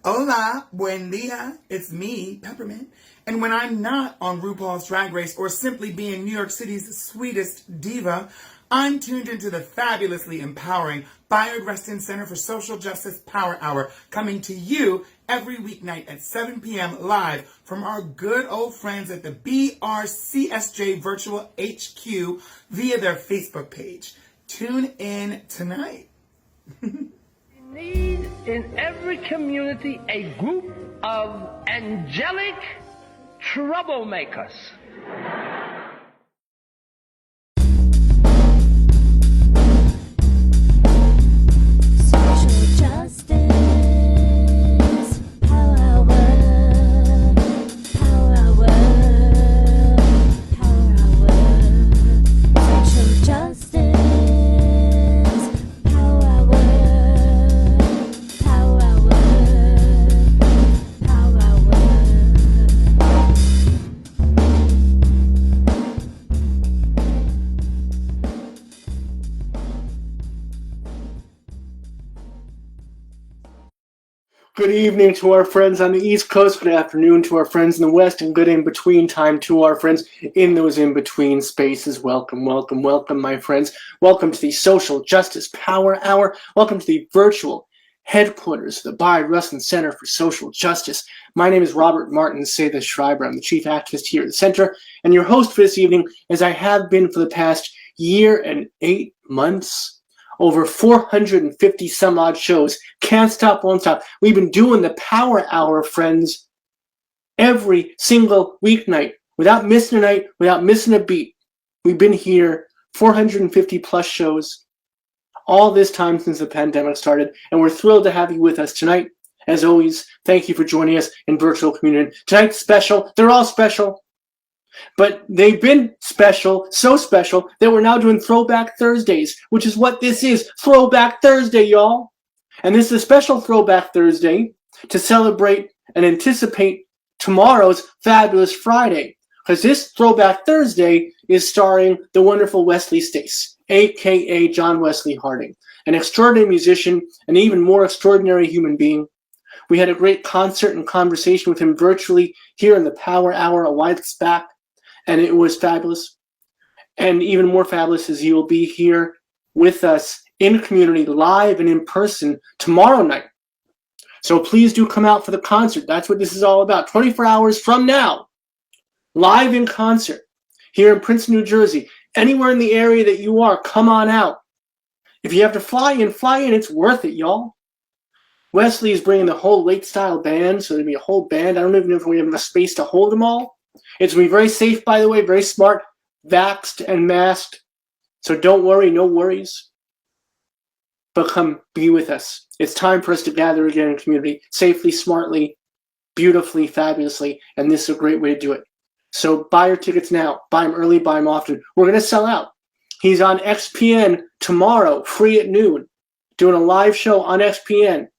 Hola, buen dia. It's me, Peppermint. And when I'm not on RuPaul's Drag Race or simply being New York City's sweetest diva, I'm tuned into the fabulously empowering Bayard Rustin Center for Social Justice Power Hour, coming to you every weeknight at 7 p.m. live from our good old friends at the BRCSJ Virtual HQ via their Facebook page. Tune in tonight. Need in every community a group of angelic troublemakers. Social justice, power hour, power hour, power hour. Social justice, power hour, power hour, power hour. Good evening to our friends on the East Coast, good afternoon to our friends in the West, and good in-between time to our friends in those in-between spaces. Welcome, welcome, welcome, my friends. Welcome to the Social Justice Power Hour. Welcome to the virtual headquarters of the Bayard Rustin Center for Social Justice. My name is Robert Martin Say-The Schreiber. I'm the chief activist here at the center, and your host for this evening, as I have been for the past year and 8 months. Over 450 some odd shows. Can't stop, won't stop. We've been doing the Power Hour, friends, every single weeknight, without missing a night, without missing a beat. We've been here 450 plus shows, all this time since the pandemic started, and we're thrilled to have you with us tonight. As always, thank you for joining us in virtual community. Tonight's special. They're all special. But they've been special, so special, that we're now doing Throwback Thursdays, which is what this is. Throwback Thursday, y'all. And this is a special Throwback Thursday to celebrate and anticipate tomorrow's Fabulous Friday. Because this Throwback Thursday is starring the wonderful Wesley Stace, a.k.a. John Wesley Harding, an extraordinary musician, an even more extraordinary human being. We had a great concert and conversation with him virtually here in the Power Hour a while back. And it was fabulous. And even more fabulous is he will be here with us in community, live and in person tomorrow night. So please do come out for the concert. That's what this is all about. 24 hours from now, live in concert here in Princeton, New Jersey. Anywhere in the area that you are, come on out. If you have to fly in, fly in. It's worth it, y'all. Wesley is bringing the whole late style band, so there'll be a whole band. I don't even know if we have enough space to hold them all. It's going to be very safe, by the way, very smart, vaxxed and masked. So don't worry, no worries. But come be with us. It's time for us to gather again in community, safely, smartly, beautifully, fabulously, and this is a great way to do it. So buy your tickets now. Buy them early, buy them often. We're going to sell out. He's on XPN tomorrow, free at noon, doing a live show on XPN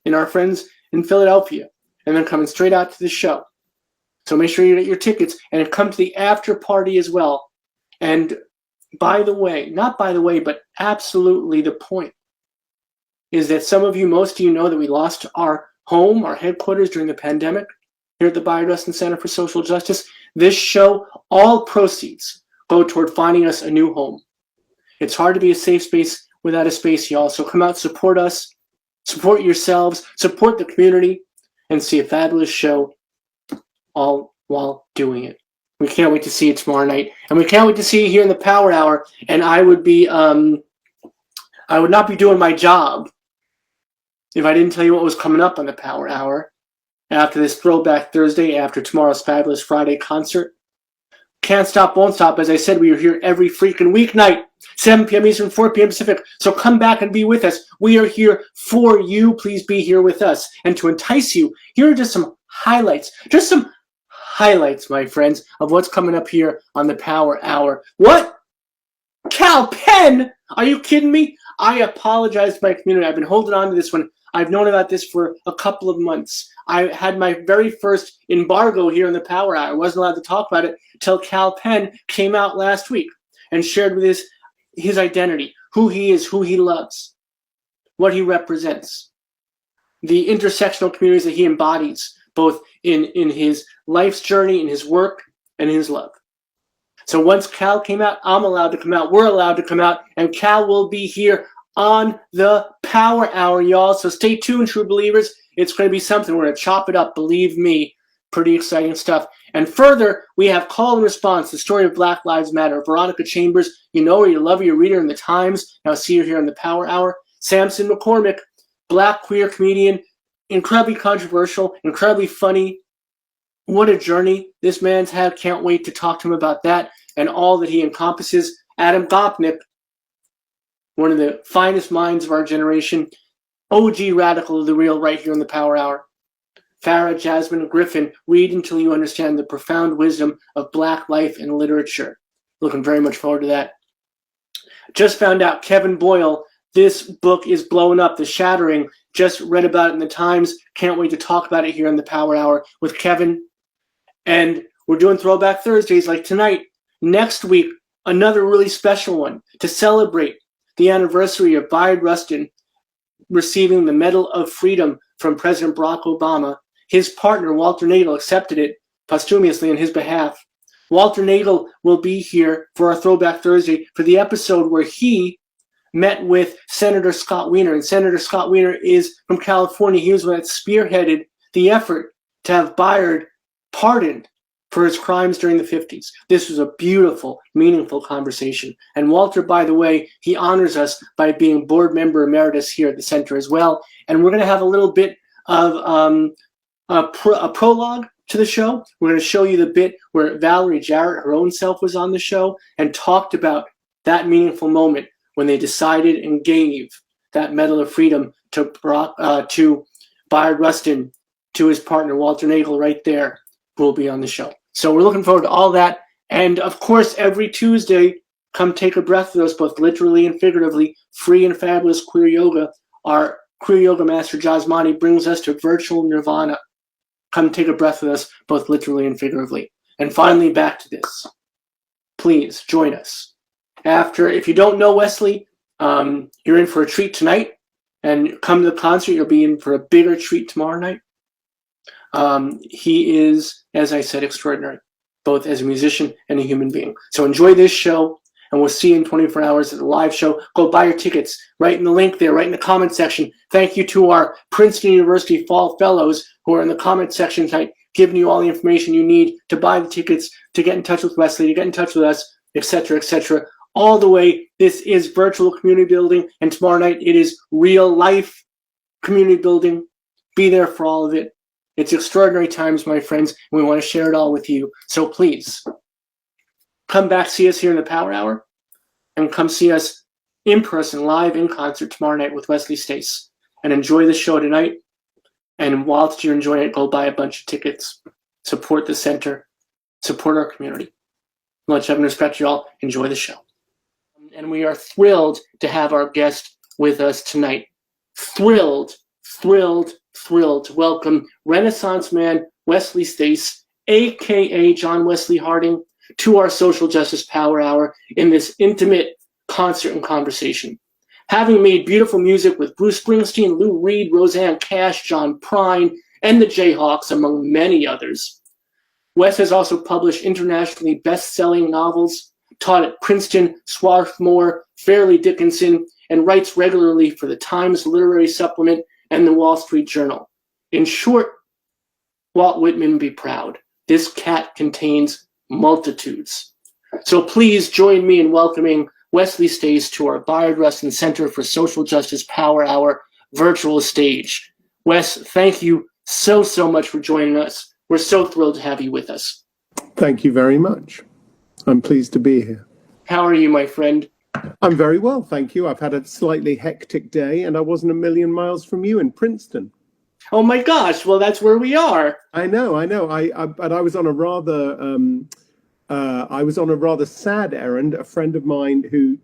in our friends in Philadelphia, and then coming straight out to the show. So make sure you get your tickets and come to the after party as well. And by the way, not by the way, but absolutely the point is that some of you, most of you know that we lost our home, our headquarters during the pandemic here at the Bayard Rustin Center for Social Justice. This show, all proceeds go toward finding us a new home. It's hard to be a safe space without a space, y'all. So come out, support us, support yourselves, support the community, and see a fabulous show all while doing it. We can't wait to see you tomorrow night, and we can't wait to see you here in the Power Hour. And I would not be doing my job if I didn't tell you what was coming up on the Power Hour after this Throwback Thursday, after tomorrow's Fabulous Friday concert. Can't stop, won't stop. As I said, we are here every freaking weeknight, 7 p.m. Eastern, 4 p.m. Pacific. So come back and be with us. We are here for you. Please be here with us. And to entice you, here are just some highlights. Just some highlights, my friends, of what's coming up here on the Power Hour. What? Cal Penn? Are you kidding me? I apologize to my community. I've been holding on to this one. I've known about this for a couple of months. I had my very first embargo here in the Power Hour. I wasn't allowed to talk about it until Cal Penn came out last week and shared with his identity, who he is, who he loves, what he represents. the intersectional communities that he embodies, both in his life's journey, in his work, and in his love. So once Cal came out, I'm allowed to come out, we're allowed to come out, and Cal will be here on the Power Hour, y'all. So stay tuned, true believers. It's going to be something. We're going to chop it up, believe me. Pretty exciting stuff. And further, we have Call and Response, the story of Black Lives Matter. Veronica Chambers, you know her, you love her, you read her in the Times. Now see her here in the Power Hour. Samson McCormick, Black queer comedian, incredibly controversial, incredibly funny. What a journey this man's had. Can't wait to talk to him about that and all that he encompasses. Adam Gopnik, one of the finest minds of our generation, OG radical of the real, right here in the Power Hour. Farah Jasmine Griffin, read until you understand the profound wisdom of Black life and literature. Looking very much forward to that. Just found out Kevin Boyle, this book is blowing up, The Shattering. Just read about it in the Times. Can't wait to talk about it here in the Power Hour with Kevin. And we're doing Throwback Thursdays like tonight. Next week, another really special one to celebrate the anniversary of Bayard Rustin receiving the Medal of Freedom from President Barack Obama. His partner, Walter Nagel, accepted it posthumously on his behalf. Walter Nagel will be here for our Throwback Thursday for the episode where he met with Senator Scott Wiener. And Senator Scott Wiener is from California. He was the one that spearheaded the effort to have Bayard pardoned for his crimes during the 50s. This was a beautiful, meaningful conversation. And Walter, by the way, he honors us by being board member emeritus here at the center as well. And we're going to have a little bit of a prologue to the show. We're going to show you the bit where Valerie Jarrett, her own self, was on the show and talked about that meaningful moment when they decided and gave that Medal of Freedom to Bayard Rustin, to his partner, Walter Nagel, right there, who will be on the show. So we're looking forward to all that. And of course, every Tuesday, come take a breath with us, both literally and figuratively. Free and fabulous queer yoga. Our queer yoga master, Jasmani, brings us to virtual nirvana. Come take a breath with us, both literally and figuratively. And finally, back to this. Please join us. After, if you don't know Wesley, you're in for a treat tonight. And come to the concert, you'll be in for a bigger treat tomorrow night. He is, as I said, extraordinary, both as a musician and a human being. So enjoy this show, and we'll see you in 24 hours at the live show. Go buy your tickets right in the link there, right in the comment section. Thank you to our Princeton University Fall Fellows who are in the comment section tonight, giving you all the information you need to buy the tickets, to get in touch with Wesley, to get in touch with us, etc., etc. All the way, this is virtual community building, and tomorrow night it is real life community building. Be there for all of it. It's extraordinary times, my friends, and we want to share it all with you. So please, come back, see us here in the Power Hour, and come see us in person, live in concert tomorrow night with Wesley Stace. And enjoy the show tonight. And whilst you're enjoying it, go buy a bunch of tickets. Support the center. Support our community. Much love and respect, y'all. Enjoy the show. And we are thrilled to have our guest with us tonight. Thrilled to welcome Renaissance man Wesley Stace, a.k.a. John Wesley Harding, to our Social Justice Power Hour in this intimate concert and conversation. Having made beautiful music with Bruce Springsteen, Lou Reed, Roseanne Cash, John Prine, and the Jayhawks, among many others, Wes has also published internationally best-selling novels, taught at Princeton, Swarthmore, Fairleigh Dickinson, and writes regularly for the Times Literary Supplement and the Wall Street Journal. In short, Walt Whitman be proud. This cat contains multitudes. So please join me in welcoming Wesley Stace to our Bayard Rustin Center for Social Justice Power Hour virtual stage. Wes, thank you so much for joining us. We're so thrilled to have you with us. Thank you very much. I'm pleased to be here. How are you, my friend? I'm very well, thank you. I've had a slightly hectic day, and I wasn't a million miles from you in Princeton. Oh my gosh! Well, that's where we are. I know. But I was on a rather sad errand. A friend of mine who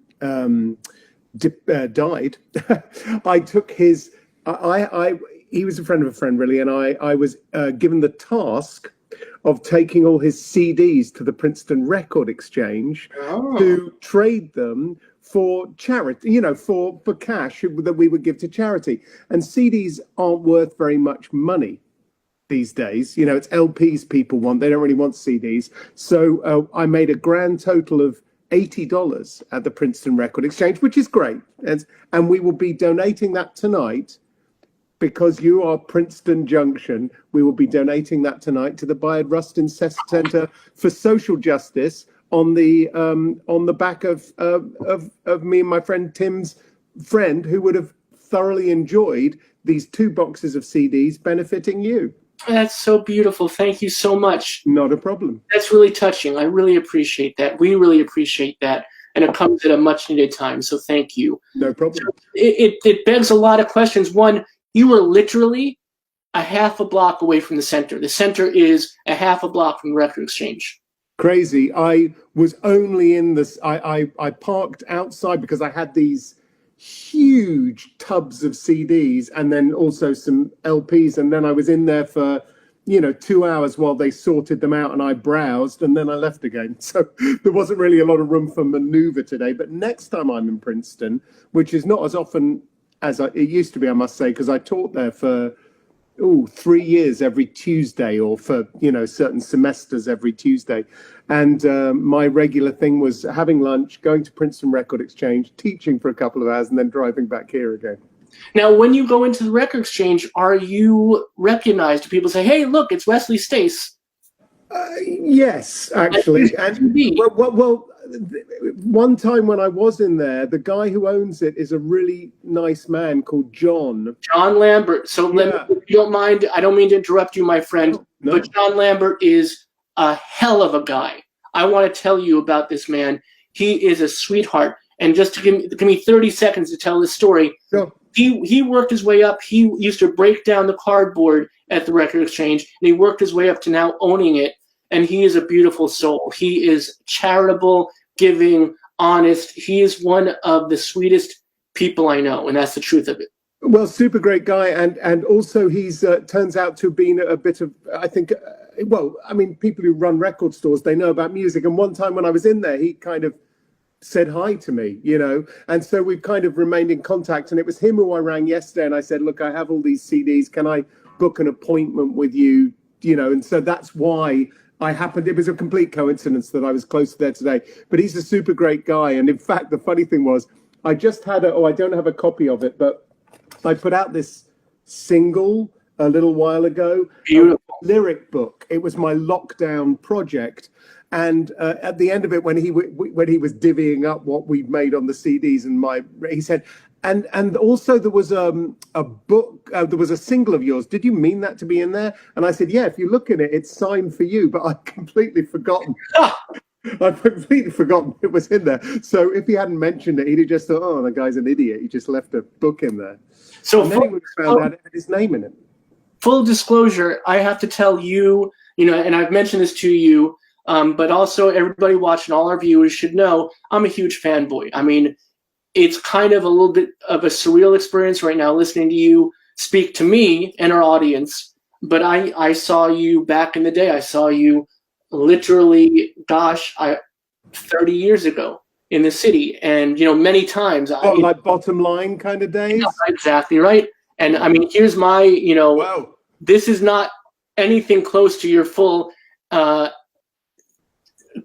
died. I took his. He was a friend of a friend, really, and I was given the task of taking all his CDs to the Princeton Record Exchange to trade them for charity, you know, for cash that we would give to charity. And CDs aren't worth very much money these days. You know, it's LPs people want. They don't really want CDs. So I made a grand total of $80 at the Princeton Record Exchange, which is great. And we will be donating that tonight. Because you are Princeton Junction, we will be donating that tonight to the Bayard Rustin Center for Social Justice on the back of me and my friend Tim's friend, who would have thoroughly enjoyed these 2 boxes of CDs benefiting you. That's so beautiful. Thank you so much. Not a problem. That's really touching. I really appreciate that. We really appreciate that. And it comes at a much needed time. So thank you. No problem. It begs a lot of questions. One, you were literally a half a block away from the center. The center is a half a block from the Record Exchange. Crazy. I was only in this. I parked outside because I had these huge tubs of CDs and then also some LPs. And then I was in there for, 2 hours while they sorted them out, and I browsed, and then I left again. So there wasn't really a lot of room for maneuver today. But next time I'm in Princeton, which is not as often as it used to be, I must say, because I taught there for 3 years every Tuesday, or for certain semesters every Tuesday, and my regular thing was having lunch, going to Princeton Record Exchange, teaching for a couple of hours, and then driving back here again. Now, when you go into the Record Exchange, are you recognized? Do people say, "Hey, look, it's Wesley Stace"? Yes, actually. And well, one time when I was in there, the guy who owns it is a really nice man called John Lambert. So if you don't mind, I don't mean to interrupt you, my friend, No. but John Lambert is a hell of a guy. I want to tell you about this man. He is a sweetheart. And just to give me 30 seconds to tell this story, Sure. he worked his way up. He used to break down the cardboard at the Record Exchange, and he worked his way up to now owning it. And he is a beautiful soul. He is charitable, giving, honest. He is one of the sweetest people I know, and that's the truth of it. Well, super great guy, and also he's turns out to have been a bit of, I think, people who run record stores, they know about music. And one time when I was in there, he kind of said hi to me, and so we've kind of remained in contact. And it was him who I rang yesterday, and I said, look, I have all these CDs. Can I book an appointment with you? And so that's why it was a complete coincidence that I was close to there today. But he's a super great guy. And in fact, the funny thing was, I just had I don't have a copy of it, but I put out this single a little while ago. Beautiful. A lyric book. It was my lockdown project. And at the end of it, when he was divvying up what we'd made on the CDs, he said, and also there was a book, there was a single of yours. Did you mean that to be in there? And I said, yeah, if you look at it, it's signed for you, but I'd completely forgotten. I'd completely forgotten it was in there. So if he hadn't mentioned it, he'd have just thought, oh, the guy's an idiot. He just left a book in there. So and then he would have found out it had his name in it. Full disclosure, I have to tell you, and I've mentioned this to you, but also everybody watching, all our viewers should know, I'm a huge fanboy. I mean, it's kind of a little bit of a surreal experience right now listening to you speak to me and our audience. But I saw you back in the day. I saw you literally, 30 years ago in the city. And, many times. Like Bottom Line kind of days? Exactly right. And I mean, here's my, Wow. This is not anything close to your full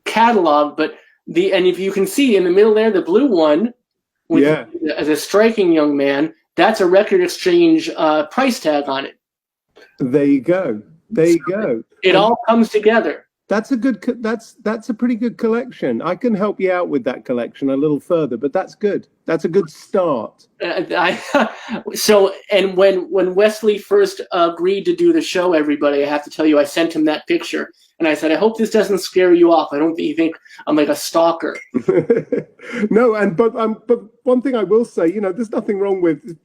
catalog, but and if you can see in the middle there, the blue one, as a striking young man, that's a Record Exchange price tag on it. There you go. It all comes together. That's a pretty good collection. I can help you out with that collection a little further, but that's good. That's a good start. So when Wesley first agreed to do the show, everybody, I have to tell you, I sent him that picture, and I said, I hope this doesn't scare you off. I don't think I'm like a stalker. No, but one thing I will say, there's nothing wrong with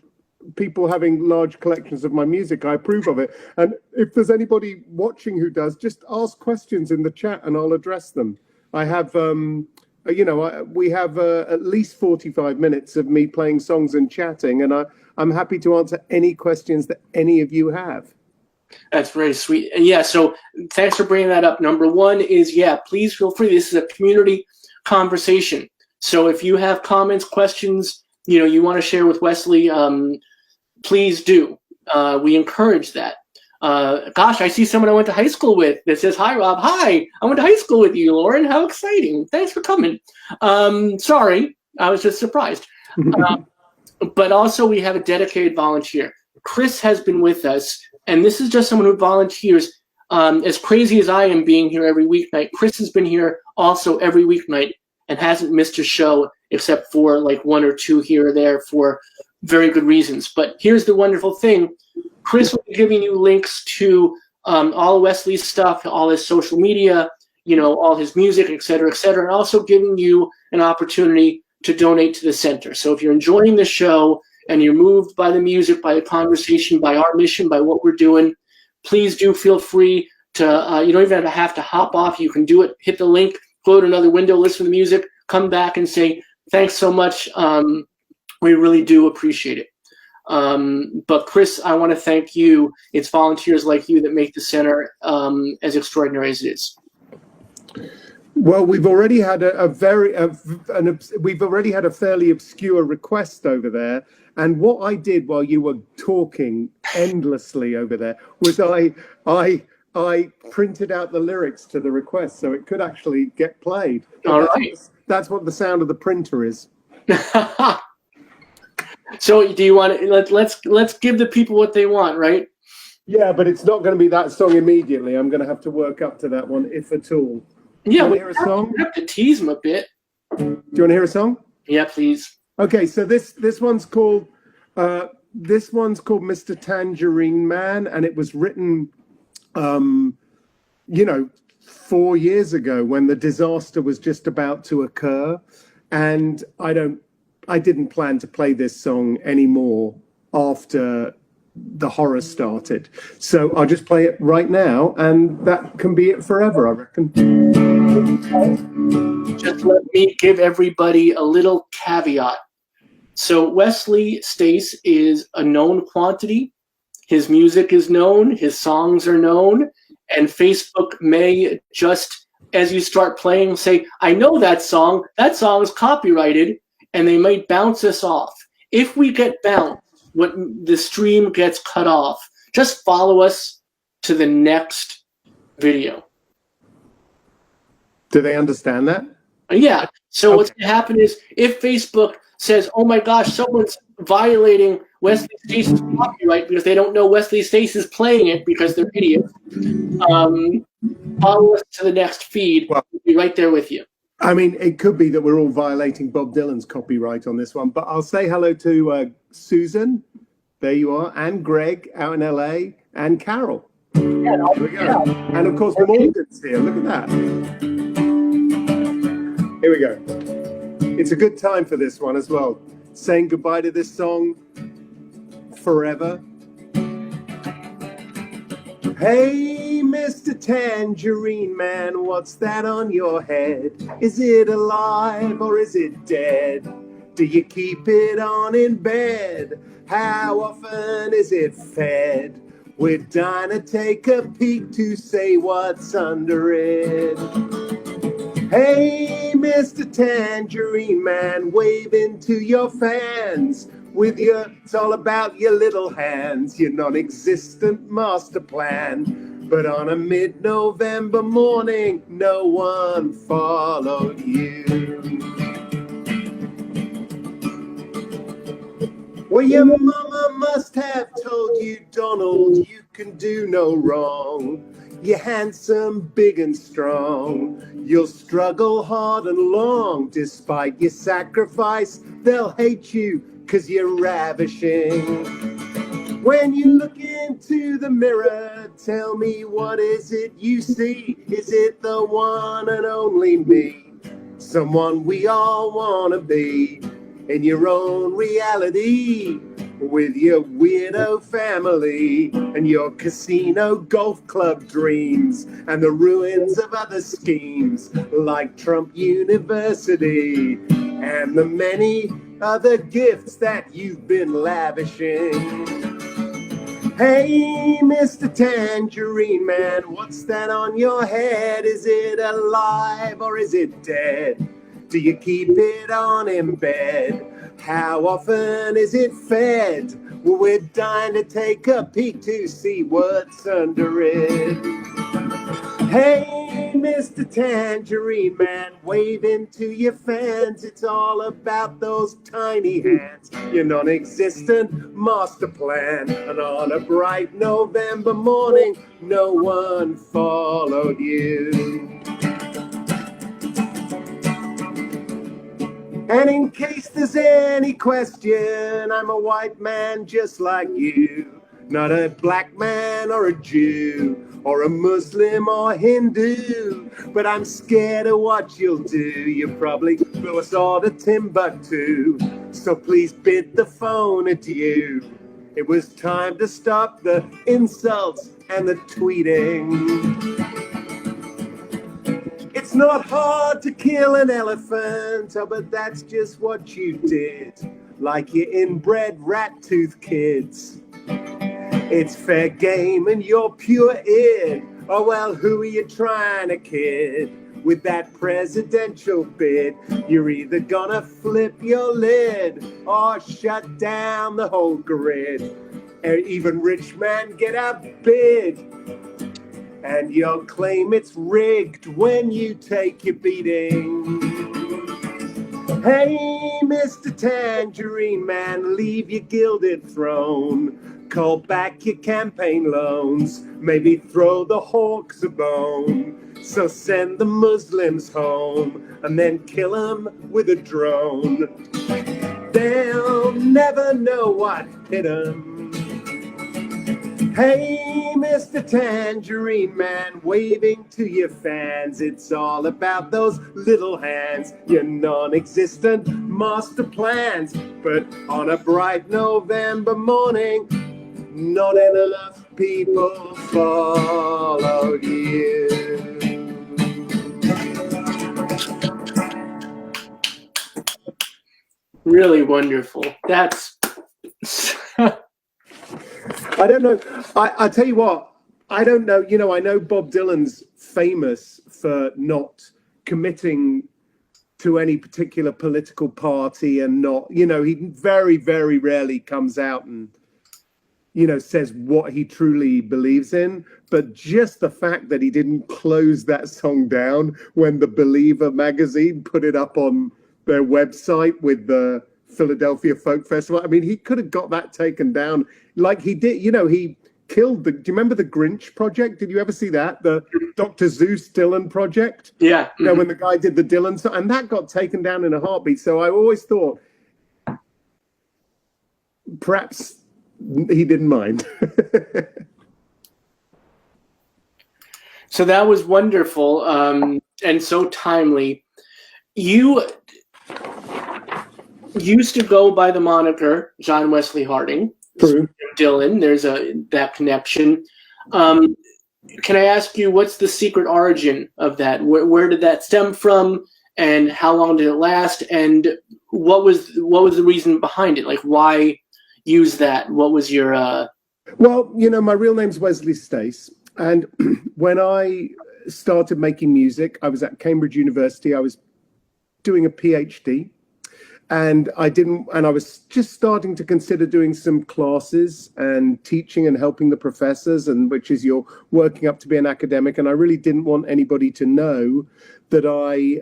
people having large collections of my music. I approve of it. And if there's anybody watching who does, just ask questions in the chat and I'll address them. I have, we have at least 45 minutes of me playing songs and chatting, and I'm happy to answer any questions that any of you have. That's very sweet. And yeah, so thanks for bringing that up. Number one is, please feel free. This is a community conversation. So if you have comments, questions, you want to share with Wesley, please do. We encourage that. Gosh, I see someone I went to high school with that says, "Hi, Rob." Hi, I went to high school with you, Lauren. How exciting. Thanks for coming. Sorry, I was just surprised. But also we have a dedicated volunteer. Chris has been with us, and this is just someone who volunteers. As crazy as I am being here every weeknight, Chris has been here also every weeknight and hasn't missed a show except for like one or two here or there for very good reasons. But here's the wonderful thing. Chris will be giving you links to all Wesley's stuff, all his social media, all his music, et cetera, and also giving you an opportunity to donate to the center. So if you're enjoying the show and you're moved by the music, by the conversation, by our mission, by what we're doing, please do feel free to, you don't even have to hop off. You can do it, hit the link, go to another window, listen to the music, come back and say, thanks so much. We really do appreciate it. But Chris, I want to thank you. It's volunteers like you that make the center as extraordinary as it is. Well, we've already had we've already had a fairly obscure request over there, and what I did while you were talking endlessly over there was I printed out the lyrics to the request so it could actually get played. All right. That's what the sound of the printer is. So do you want to let's give the people what they want, right? Yeah, but it's not going to be that song immediately. I'm going to have to work up to that one, if at all. Yeah, we hear a song. We have to tease them a bit. Do you want to hear a song? Yeah, please. Okay, so this one's called Mr. Tangerine Man, and it was written 4 years ago when the disaster was just about to occur, and I didn't plan to play this song anymore after the horror started. So I'll just play it right now, and that can be it forever, I reckon. Just let me give everybody a little caveat. So Wesley Stace is a known quantity. His music is known, his songs are known, and Facebook may just, as you start playing, say, I know that song is copyrighted, and they might bounce us off. If we get bounced, when the stream gets cut off, just follow us to the next video. Do they understand that? Yeah. So what's going to happen is if Facebook says, oh my gosh, someone's violating Wesley Stace's copyright because they don't know Wesley Stace is playing it because they're idiots, follow us to the next feed. We'll be right there with you. I mean, it could be that we're all violating Bob Dylan's copyright on this one, but I'll say hello to Susan, there you are, and Greg out in LA, and Carol. Yeah, here we go. Yeah. And of course, Morgan's here. Look at that. Here we go. It's a good time for this one as well. Saying goodbye to this song forever. Hey, Mr. Tangerine Man, what's that on your head? Is it alive or is it dead? Do you keep it on in bed? How often is it fed? We're dying to take a peek to say what's under it. Hey, Mr. Tangerine Man, wave into your fans with it's all about your little hands, your non-existent master plan. But on a mid-November morning, no one followed you. Well, your mama must have told you, Donald, you can do no wrong. You're handsome, big and strong. You'll struggle hard and long. Despite your sacrifice, they'll hate you 'cause you're ravishing. When you look into the mirror, tell me, what is it you see? Is it the one and only me? Someone we all want to be in your own reality, with your weirdo family and your casino golf club dreams and the ruins of other schemes like Trump University and the many other gifts that you've been lavishing. Hey, Mr. Tangerine Man, what's that on your head? Is it alive or is it dead? Do you keep it on in bed? How often is it fed? Well, we're dying to take a peek to see what's under it. Hey, Mr. Tangerine Man, waving to your fans. It's all about those tiny hands, your non-existent master plan. And on a bright November morning, no one followed you. And in case there's any question, I'm a white man just like you. Not a black man or a Jew, or a Muslim or Hindu. But I'm scared of what you'll do. You'll probably blow us all to Timbuktu. So please bid the phone adieu. It was time to stop the insults and the tweeting. It's not hard to kill an elephant, oh, but that's just what you did. Like your inbred rat-tooth kids. It's fair game and you're pure id. Oh well, who are you trying to kid? With that presidential bid, you're either gonna flip your lid or shut down the whole grid. Or even rich man get outbid. And you'll claim it's rigged when you take your beating. Hey, Mr. Tangerine Man, leave your gilded throne. Call back your campaign loans. Maybe throw the hawks a bone. So send the Muslims home and then kill them with a drone. They'll never know what hit them. Hey, Mr. Tangerine Man, waving to your fans. It's all about those little hands, your non-existent master plans. But on a bright November morning, not enough people followed you. Really wonderful. That's... I don't know. I tell you what, I don't know. You know, I know Bob Dylan's famous for not committing to any particular political party and not, you know, he very, very rarely comes out and, you know, says what he truly believes in. But just the fact that he didn't close that song down when the Believer magazine put it up on their website with the Philadelphia Folk Festival. I mean, he could have got that taken down like he did. You know, he killed the... Do you remember the Grinch project? Did you ever see that? The Dr. Zeus Dylan project? Yeah. You know, when the guy did the Dylan song, and that got taken down in a heartbeat. So I always thought perhaps he didn't mind. So that was wonderful, and so timely. You used to go by the moniker John Wesley Harding. True. Dylan, there's that connection. Can I ask you, what's the secret origin of that? Where did that stem from, and how long did it last? And what was the reason behind it? Like, why use that? What was your? Well, you know, my real name's Wesley Stace, and when I started making music, I was at Cambridge University. I was doing a PhD. And I was just starting to consider doing some classes and teaching and helping the professors, and which is you're working up to be an academic. And I really didn't want anybody to know that I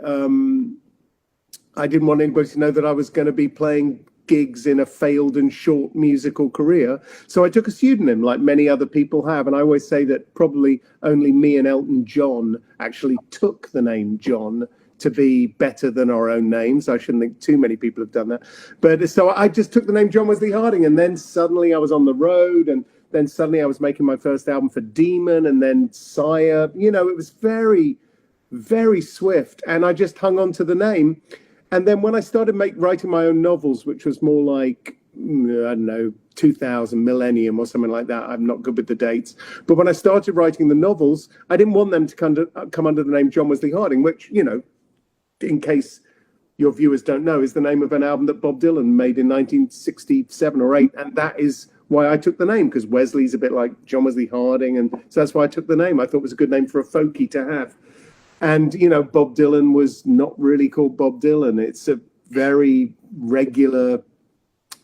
didn't want anybody to know that I was going to be playing gigs in a failed and short musical career. So I took a pseudonym like many other people have. And I always say that probably only me and Elton John actually took the name John to be better than our own names. I shouldn't think too many people have done that. But so I just took the name John Wesley Harding, and then suddenly I was on the road, and then suddenly I was making my first album for Demon, and then Sire. You know, it was very, very swift, and I just hung on to the name. And then when I started writing my own novels, which was more like, I don't know, 2000 millennium or something like that. I'm not good with the dates. But when I started writing the novels, I didn't want them to come under the name John Wesley Harding, which, you know, in case your viewers don't know, is the name of an album that Bob Dylan made in 1967 or 8. And that is why I took the name, because Wesley's a bit like John Wesley Harding. And so that's why I took the name. I thought it was a good name for a folkie to have. And, Bob Dylan was not really called Bob Dylan. It's a very regular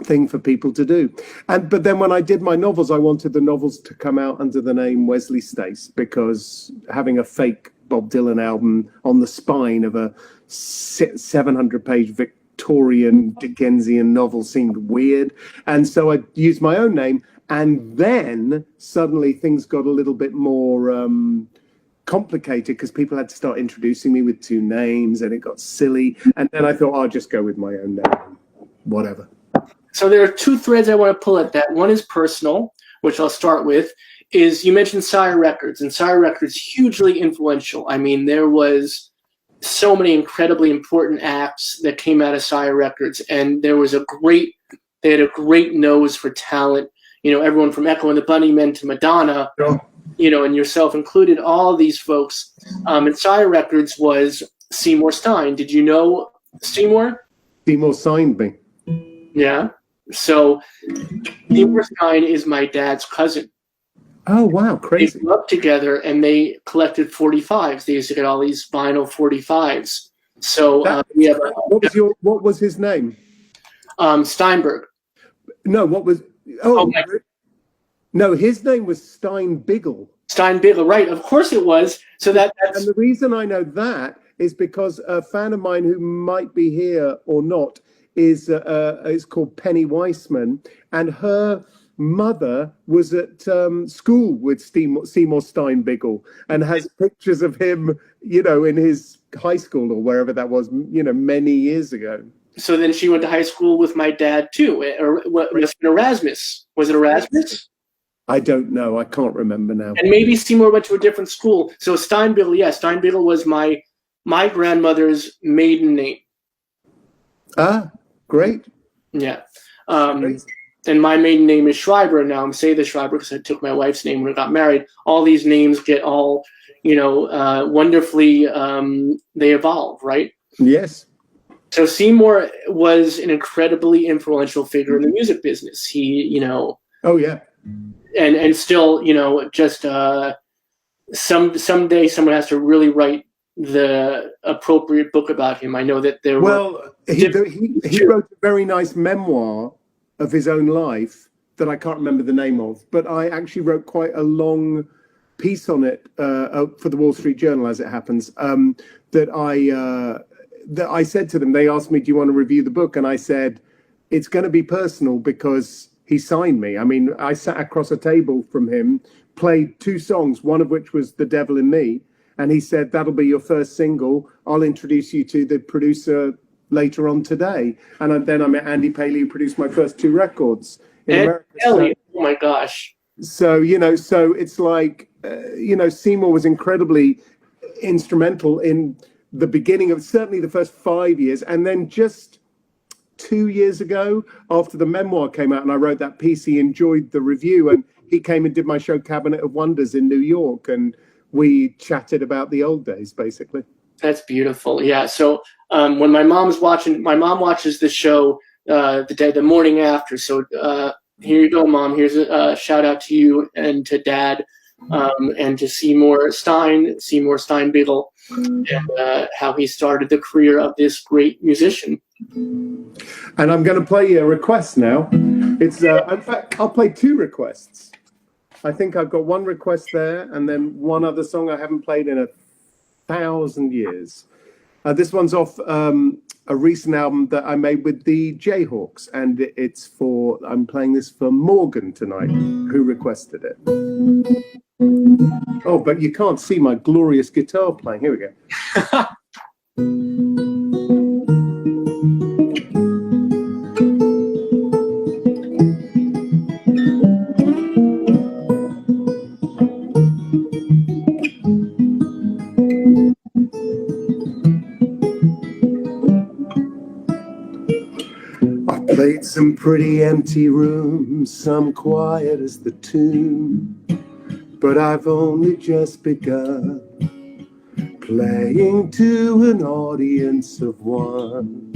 thing for people to do. But then when I did my novels, I wanted the novels to come out under the name Wesley Stace, because having a fake Bob Dylan album on the spine of a 700-page Victorian Dickensian novel seemed weird. And so I used my own name. And then suddenly things got a little bit more complicated, because people had to start introducing me with two names, and it got silly. And then I thought, I'll just go with my own name, whatever. So there are two threads I want to pull at that. One is personal, which I'll start with, is you mentioned Sire Records, and Sire Records hugely influential. I mean, there was so many incredibly important acts that came out of Sire Records, and there was they had a great nose for talent. Everyone from Echo and the Bunnymen to Madonna, and yourself included, all these folks. And Sire Records was Seymour Stein. Did you know Seymour? Seymour signed me. Yeah. So Seymour Stein is my dad's cousin. Oh, wow, crazy. They grew up together, and they collected 45s. They used to get all these vinyl 45s. So we have. What was his name? Steinberg. No, what was? No, his name was Steinbigel. Steinbigel, right? Of course it was. So that's. And the reason I know that is because a fan of mine who might be here or not is called Penny Weissman, and her mother was at school with Seymour Steinbigel, and has pictures of him, in his high school or wherever that was, many years ago. So then she went to high school with my dad too, or was it Erasmus? Was it Erasmus? I don't know. I can't remember now. And maybe Seymour went to a different school. So Steinbigel, yes, Steinbigel was my grandmother's maiden name. Ah, great. Yeah. And my maiden name is Schreiber. Now I'm saying the Schreiber because I took my wife's name when I got married. All these names get all, wonderfully, they evolve, right? Yes. So Seymour was an incredibly influential figure in the music business. He, Oh, yeah. And still, just someday someone has to really write the appropriate book about him. I know that there he wrote a very nice memoir of his own life that I can't remember the name of, but I actually wrote quite a long piece on it for the Wall Street Journal, as it happens, that I said to them. They asked me, do you want to review the book? And I said, it's going to be personal because he signed me. I mean, I sat across a table from him, played two songs, one of which was The Devil in Me. And he said, that'll be your first single. I'll introduce you to the producer later on today. And then I met Andy Paley, who produced my first two records in America. Elliot, oh my gosh. So, so it's like, Seymour was incredibly instrumental in the beginning of certainly the first 5 years. And then just 2 years ago, after the memoir came out and I wrote that piece, he enjoyed the review, and he came and did my show Cabinet of Wonders in New York, and we chatted about the old days, basically. That's beautiful. Yeah. So when my mom watches the show the morning after. So here you go, Mom. Here's a shout out to you and to Dad, and to Seymour Steinbigel, and how he started the career of this great musician. And I'm going to play a request now. It's in fact, I'll play two requests. I think I've got one request there, and then one other song I haven't played in 1,000 years. This one's off a recent album that I made with the Jayhawks, and I'm playing this for Morgan tonight, who requested it. Oh, but you can't see my glorious guitar playing. Here we go. Played some pretty empty rooms, some quiet as the tomb, but I've only just begun playing to an audience of one.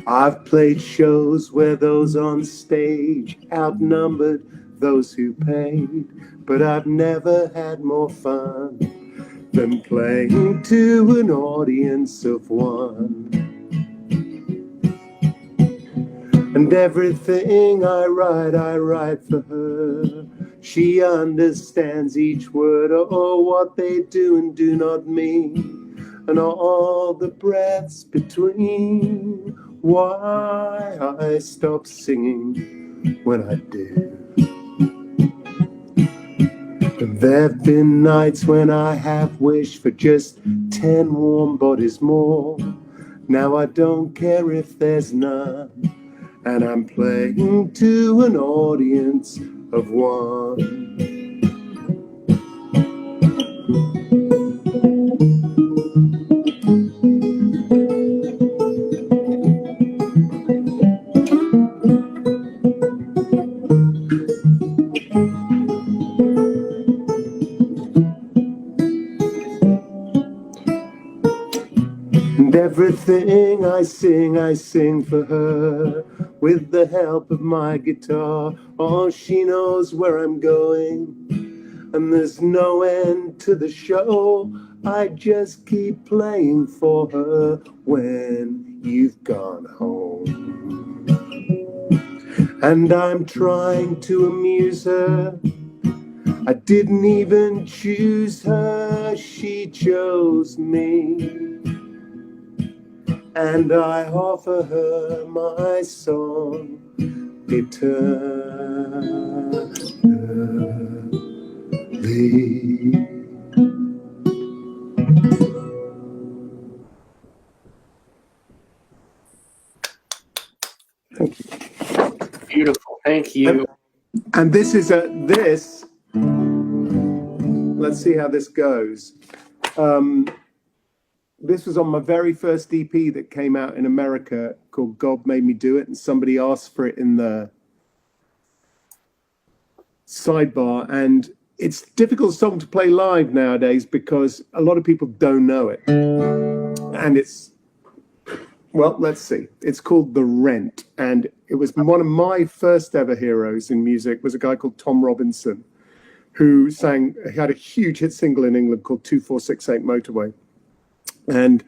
I've played shows where those on stage outnumbered those who paid, but I've never had more fun than playing to an audience of one. And everything I write for her. She understands each word, oh, what they do and do not mean, and all the breaths between. Why I stop singing when I do. There've been nights when I have wished for just 10 warm bodies more. Now I don't care if there's none, and I'm playing to an audience of one. And everything I sing for her, with the help of my guitar. Oh, she knows where I'm going, and there's no end to the show. I just keep playing for her when you've gone home. And I'm trying to amuse her. I didn't even choose her, she chose me. And I offer her my song eternally. Thank you. Beautiful. Thank you. And this is this. Let's see how this goes. This was on my very first EP that came out in America called God Made Me Do It, and somebody asked for it in the sidebar. And it's a difficult song to play live nowadays because a lot of people don't know it. And it's, well, let's see. It's called The Rent. And it was one of my first ever heroes in music was a guy called Tom Robinson, who had a huge hit single in England called 2468 Motorway. And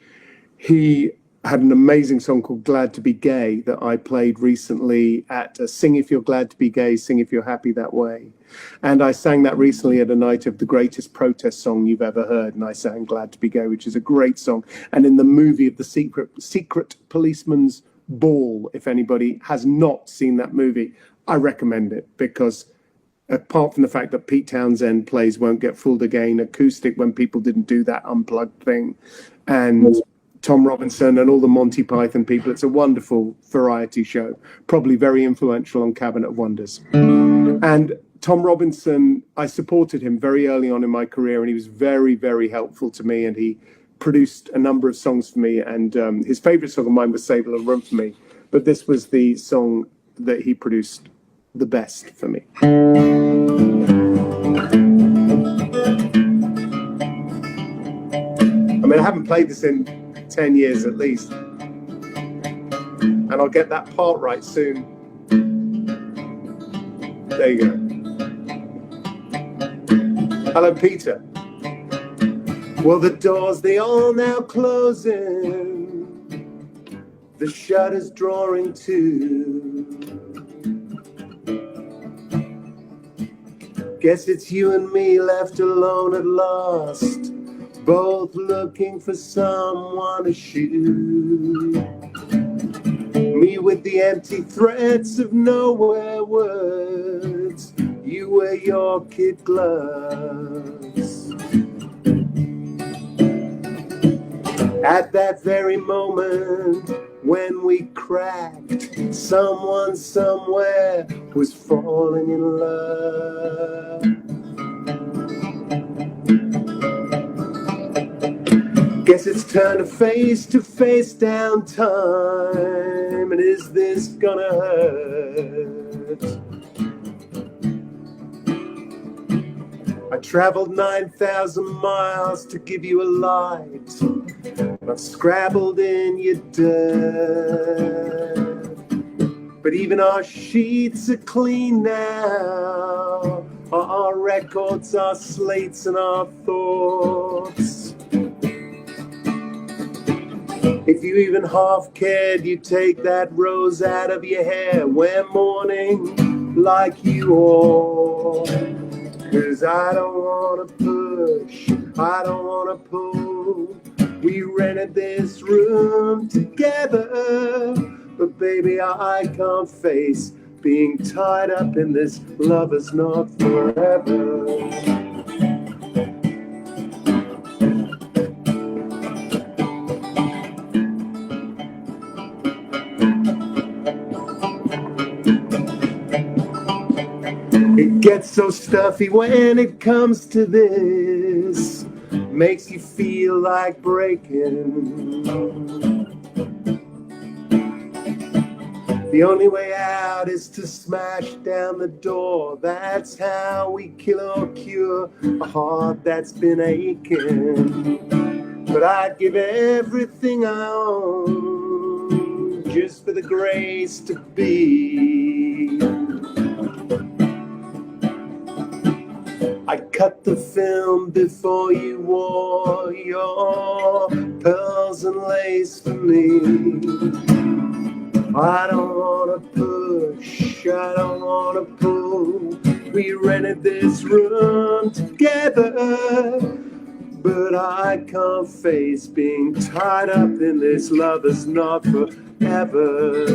he had an amazing song called Glad to Be Gay that I played recently at Sing If You're Glad to Be Gay, Sing If You're Happy That Way. And I sang that recently at a night of the greatest protest song you've ever heard. And I sang Glad to Be Gay, which is a great song. And in the movie of the Secret Policeman's Ball, if anybody has not seen that movie, I recommend it because apart from the fact that Pete Townsend plays Won't Get Fooled Again acoustic when people didn't do that unplugged thing, and Tom Robinson and all the Monty Python people, it's a wonderful variety show, probably very influential on Cabinet of Wonders. And Tom Robinson, I supported him very early on in my career, and he was very, very helpful to me, and he produced a number of songs for me, and his favorite song of mine was Save a Little Room for Me, but this was the song that he produced the best for me. I mean, I haven't played this in 10 years at least, and I'll get that part right soon. There you go. Hello, Peter. Well, the doors, they all now closing, the shutters drawing to. Guess it's you and me left alone at last, both looking for someone to shoot. Me with the empty threats of nowhere words, you wear your kid gloves. At that very moment when we cracked, someone somewhere was falling in love. Guess it's turn to face down time, and is this gonna hurt? I traveled 9,000 miles to give you a light, I've scrabbled in your dirt, but even our sheets are clean now. Our records, our slates, and our thoughts. If you even half cared, you take that rose out of your hair, wear mourning like you ought. 'Cause I don't wanna push, I don't wanna pull. We rented this room together, but baby, I can't face being tied up in this love is not forever. It gets so stuffy when it comes to this, makes you feel like breaking. The only way out is to smash down the door. That's how we kill or cure a heart that's been aching. But I'd give everything I own just for the grace to be. I cut the film before you wore your pearls and lace for me. I don't wanna push, I don't wanna pull. We rented this room together, but I can't face being tied up in this love is not forever.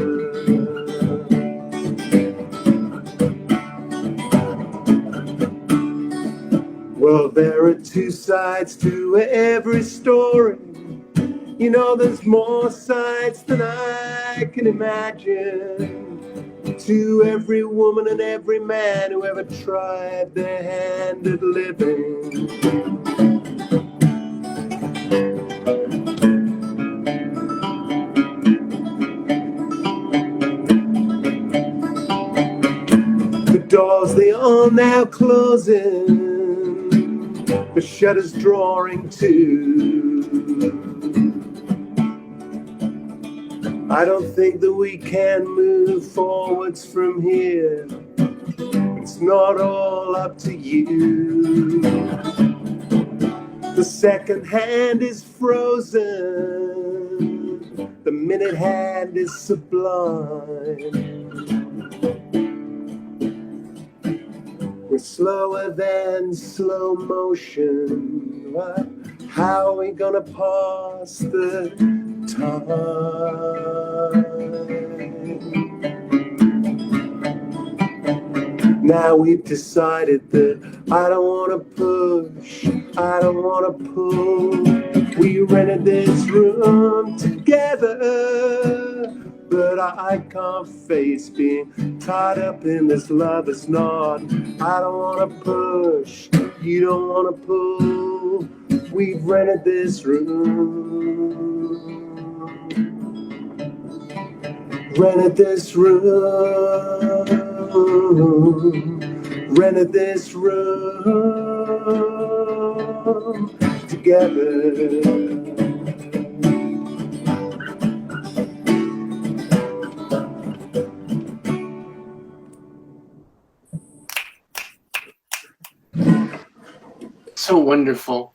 Well, there are two sides to every story. You know, there's more sides than I can imagine. To every woman and every man who ever tried their hand at living. The doors, they are now closing. The shutters drawing to. I don't think that we can move forwards from here. It's not all up to you. The second hand is frozen. The minute hand is sublime. We're slower than slow motion. How are we gonna pass the time? Now we've decided that I don't wanna push, I don't wanna pull. We rented this room together, but I can't face being tied up in this love is not. I don't wanna push, you don't wanna pull. We've rented this room. Rented this room. Rented this room together. So wonderful.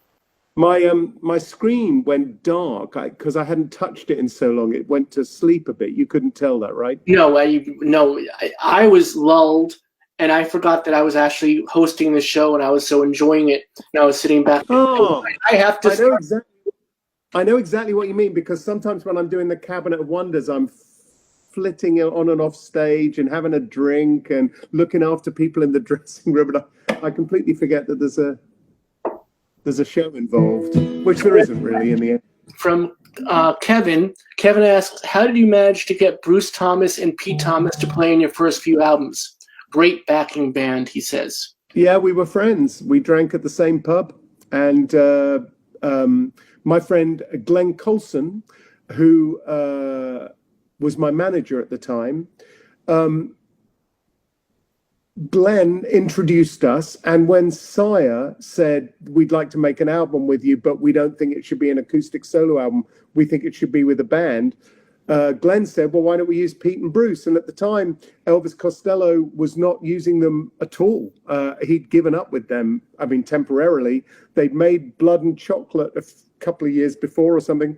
My screen went dark because I hadn't touched it in so long. It went to sleep a bit. You couldn't tell that, right? No, I was lulled, and I forgot that I was actually hosting the show, and I was so enjoying it, and I was sitting back. Oh, I have to. I know exactly what you mean, because sometimes when I'm doing the Cabinet of Wonders, I'm flitting on and off stage and having a drink and looking after people in the dressing room, and I completely forget that there's a show involved, which there isn't really in the end. From Kevin asks, how did you manage to get Bruce Thomas and Pete Thomas to play in your first few albums? Great backing band, he says. Yeah, we were friends. We drank at the same pub. And my friend Glenn Colson, who was my manager at the time, Glenn introduced us, and when Sire said, we'd like to make an album with you, but we don't think it should be an acoustic solo album, we think it should be with a band, Glenn said, well, why don't we use Pete and Bruce? And at the time, Elvis Costello was not using them at all. He'd given up with them, I mean, temporarily. They'd made Blood and Chocolate a couple of years before or something.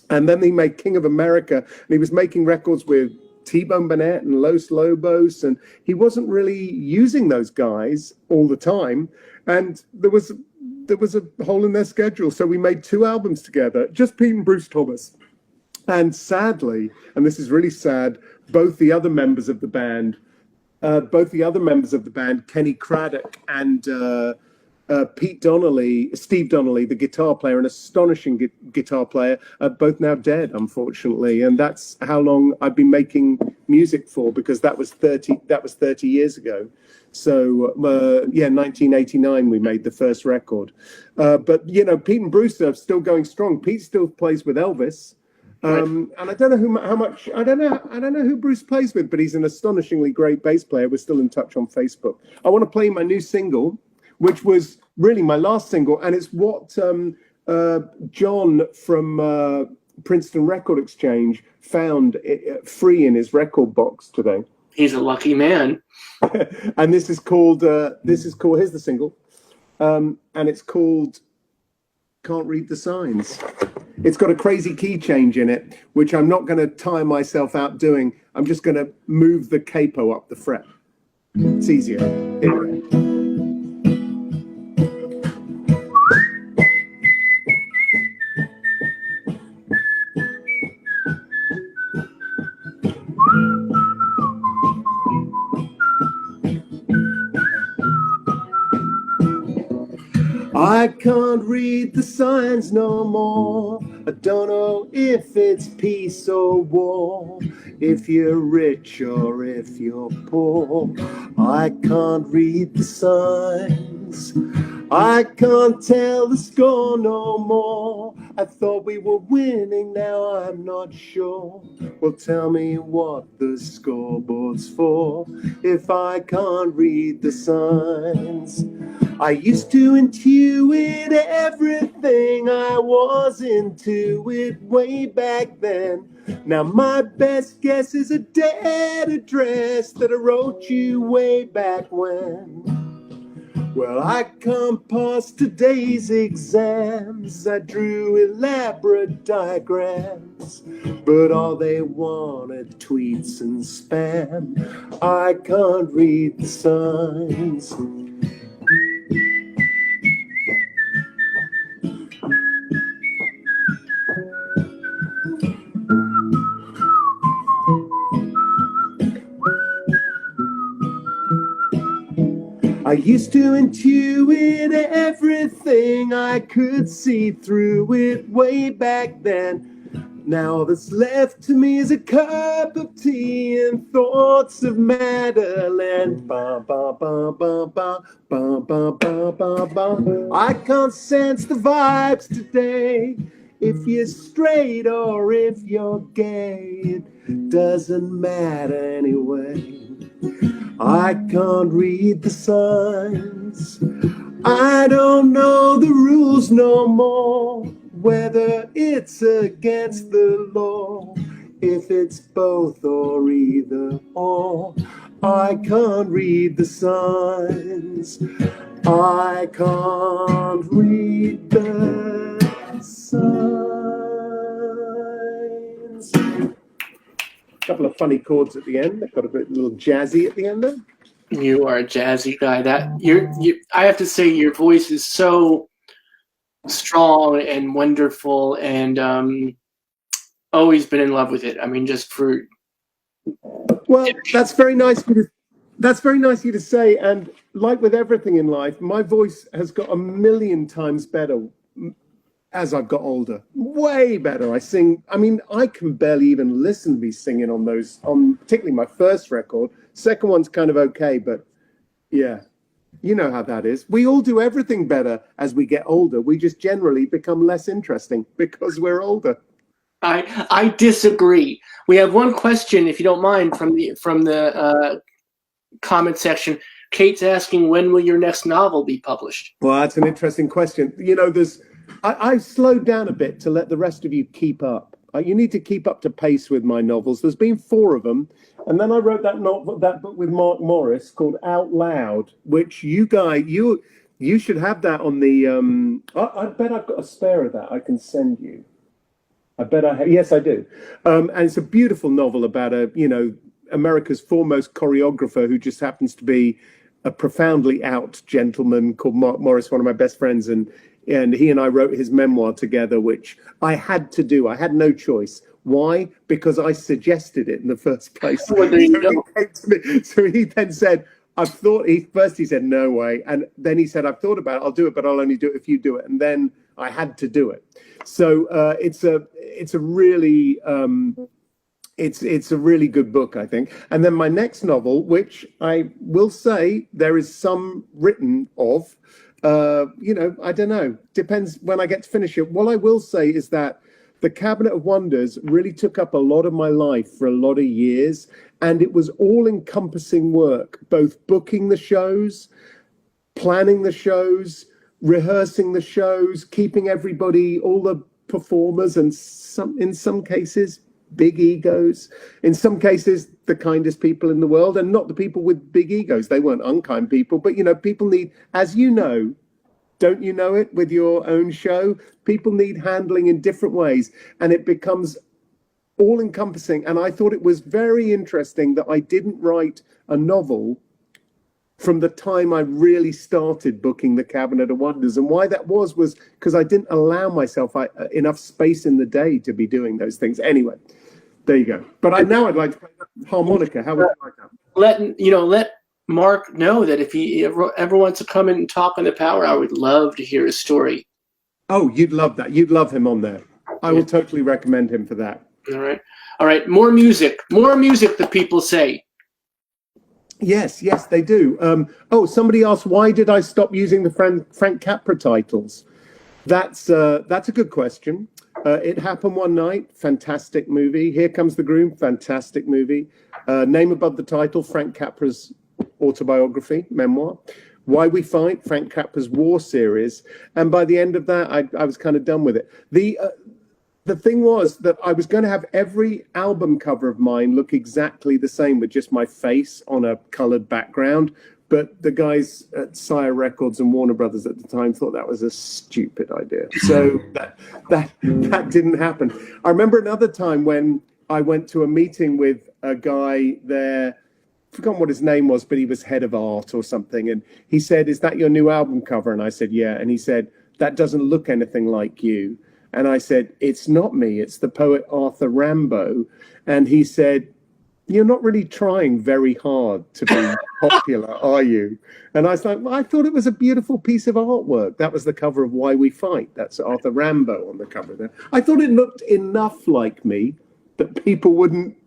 And then he made King of America. And he was making records with T-Bone Burnett and Los Lobos. And he wasn't really using those guys all the time. And there was a hole in their schedule. So we made 2 albums together, just Pete and Bruce Thomas. And sadly, and this is really sad, both the other members of the band, Kenny Craddock and Steve Donnelly, the guitar player, an astonishing guitar player, are both now dead, unfortunately. And that's how long I've been making music for, because that was 30 years ago. So 1989 we made the first record. But Pete and Bruce are still going strong. Pete still plays with Elvis. And I don't know who Bruce plays with, but he's an astonishingly great bass player. We're still in touch on Facebook. I want to play my new single, which was really my last single, and it's what John from Princeton Record Exchange found free in his record box today. He's a lucky man. And this is called here's the single, and it's called Can't Read the Signs. It's got a crazy key change in it, which I'm not going to tire myself out doing. I'm just going to move the capo up the fret. It's easier. Anyway. I can't read the signs no more. I don't know if it's peace or war, if you're rich or if you're poor. I can't read the signs. I can't tell the score no more. I thought we were winning, now I'm not sure. Well, tell me what the scoreboard's for if I can't read the signs. I used to intuit everything, I was into it way back then. Now my best guess is a dead address that I wrote you way back when. Well, I can't pass today's exams, I drew elaborate diagrams, but all they wanted tweets and spam. I can't read the signs. I used to intuit everything, I could see through it way back then. Now all that's left to me is a cup of tea and thoughts of Madeline. Ba, ba, ba, ba, ba, ba, ba, ba, ba, ba. I can't sense the vibes today. If you're straight or if you're gay, it doesn't matter anyway. I can't read the signs. I don't know the rules no more, whether it's against the law, if it's both or either or. I can't read the signs. I can't read the signs. Couple of funny chords at the end. They've got a little jazzy at the end there. You are a jazzy guy. I have to say, your voice is so strong and wonderful, and always been in love with it. I mean, just for. Well, that's very nice. That's very nice of you to say. And like with everything in life, my voice has got a million times better as I've got older. Way better. I sing. I mean, I can barely even listen to me singing on particularly my first record. Second one's kind of okay, but yeah, you know how that is. We all do everything better as we get older. We just generally become less interesting because we're older. I disagree. We have one question, if you don't mind, from the comment section. Kate's asking, when will your next novel be published? Well, that's an interesting question. You know, I've slowed down a bit to let the rest of you keep up. You need to keep up to pace with my novels. There's been 4 of them, and then I wrote that book with Mark Morris called Out Loud, which you should have that on the. I bet I've got a spare of that I can send you. I bet I have. Yes, I do. And it's a beautiful novel about America's foremost choreographer who just happens to be a profoundly out gentleman called Mark Morris, one of my best friends, and he and I wrote his memoir together, which I had to do. I had no choice. Why? Because I suggested it in the first place. Well, there you go. So he then said, he said, no way. And then he said, I've thought about it. I'll do it, but I'll only do it if you do it. And then I had to do it. So it's a really good book, I think. And then my next novel, which I will say there is some written of, I don't know, depends when I get to finish it. What I will say is that The Cabinet of Wonders really took up a lot of my life for a lot of years, and it was all-encompassing work, both booking the shows, planning the shows, rehearsing the shows, keeping everybody, all the performers, and in some cases, big egos, in some cases, the kindest people in the world, and not the people with big egos. They weren't unkind people, but, people need, as you know, don't you know it with your own show? People need handling in different ways, and it becomes all-encompassing. And I thought it was very interesting that I didn't write a novel from the time I really started booking The Cabinet of Wonders. And why that was because I didn't allow myself enough space in the day to be doing those things. Anyway, there you go. But I'd like to play harmonica. How would you like that? Let Mark know that if he ever wants to come in and talk on the Power Hour, we'd love to hear his story. Oh, you'd love that. You'd love him on there. I will totally recommend him for that. All right. More music, the people say. Yes, they do. Somebody asked, why did I stop using the Frank Capra titles? That's a good question. It happened one night. Fantastic movie. Here Comes the Groom. Fantastic movie. Name above the title, Frank Capra's autobiography, memoir. Why We Fight, Frank Capra's war series. And by the end of that, I was kind of done with it. The thing was that I was going to have every album cover of mine look exactly the same with just my face on a colored background. But the guys at Sire Records and Warner Brothers at the time thought that was a stupid idea. So that didn't happen. I remember another time when I went to a meeting with a guy there, I've forgotten what his name was, but he was head of art or something. And he said, "Is that your new album cover?" And I said, "Yeah." And he said, "That doesn't look anything like you." And I said, "It's not me, it's the poet Arthur Rimbaud." And he said, "You're not really trying very hard to be popular, are you?" And I was like, "Well, I thought it was a beautiful piece of artwork." That was the cover of Why We Fight. That's Arthur Rimbaud on the cover there. I thought it looked enough like me that people wouldn't,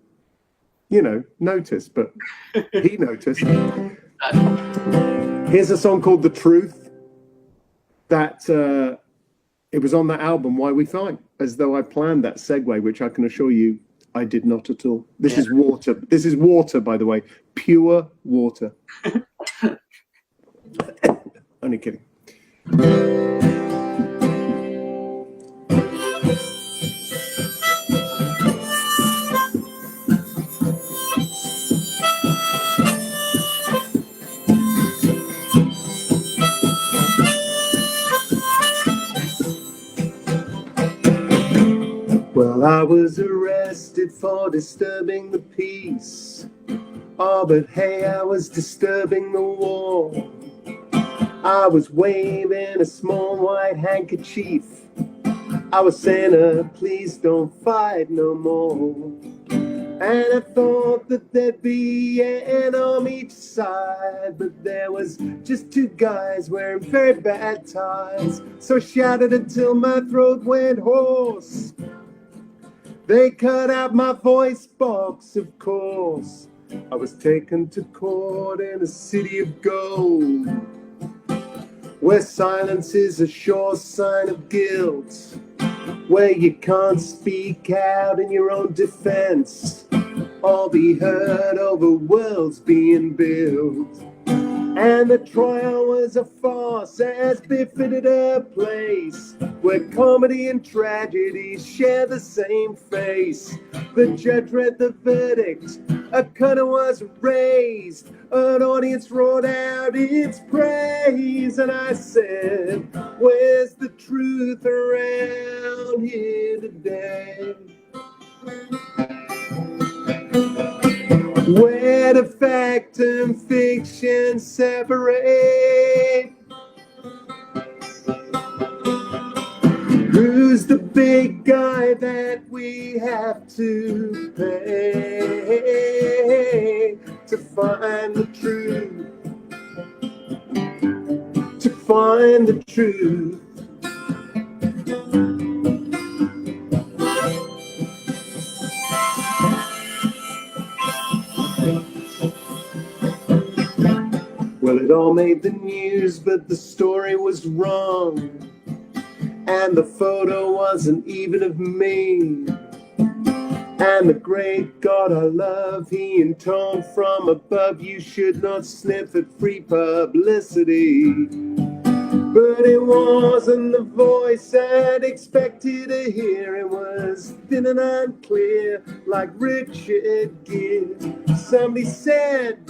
notice, but he noticed. Here's a song called The Truth that it was on that album, Why We Fight, as though I planned that segue, which I can assure you I did not at all. This is water. This is water, by the way. Pure water. Only kidding. Well, I was arrested for disturbing the peace. Oh, but hey, I was disturbing the war. I was waving a small white handkerchief. I was saying, please don't fight no more. And I thought that there'd be an on each side, but there was just 2 guys wearing very bad ties. So I shouted until my throat went hoarse. They cut out my voice box, of course. I was taken to court in a city of gold, where silence is a sure sign of guilt, where you can't speak out in your own defense or be heard over worlds being built. And the trial was a farce, as befitted a place where comedy and tragedy share the same face. The judge read the verdict, a curtain was raised, an audience roared out its praise, and I said, where's the truth around here today? Where do fact and fiction separate? Who's the big guy that we have to pay to find the truth? To find the truth. Well, it all made the news, but the story was wrong. And the photo wasn't even of me. And the great God I love, he intoned from above, you should not sniff at free publicity. But it wasn't the voice I'd expected to hear. It was thin and unclear, like Richard Gere. Somebody said,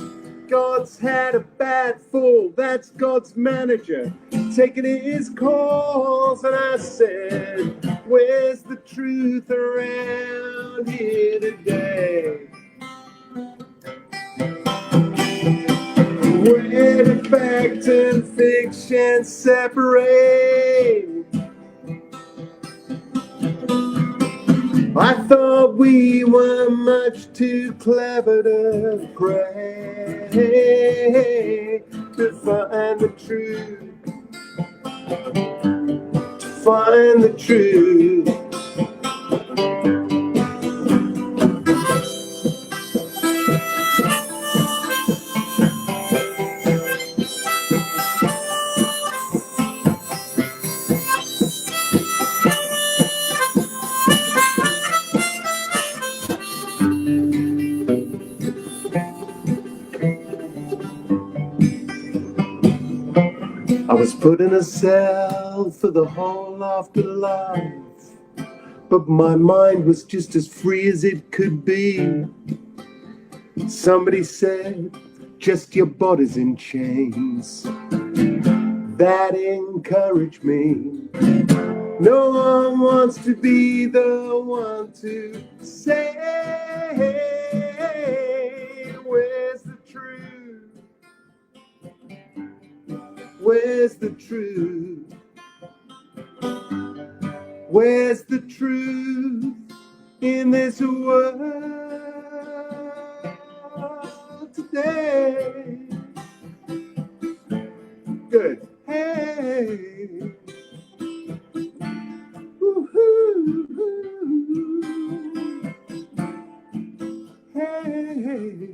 God's had a bad fall, that's God's manager, taking his calls. And I said, where's the truth around here today? Where do fact and fiction separate? I thought we were much too clever to pray to find the truth, to find the truth. I was put in a cell for the whole afterlife, but my mind was just as free as it could be. Somebody said, just your body's in chains. That encouraged me. No one wants to be the one to say, where's the truth? Where's the truth? Where's the truth in this world today? Good. Hey. Woo-hoo. Hey.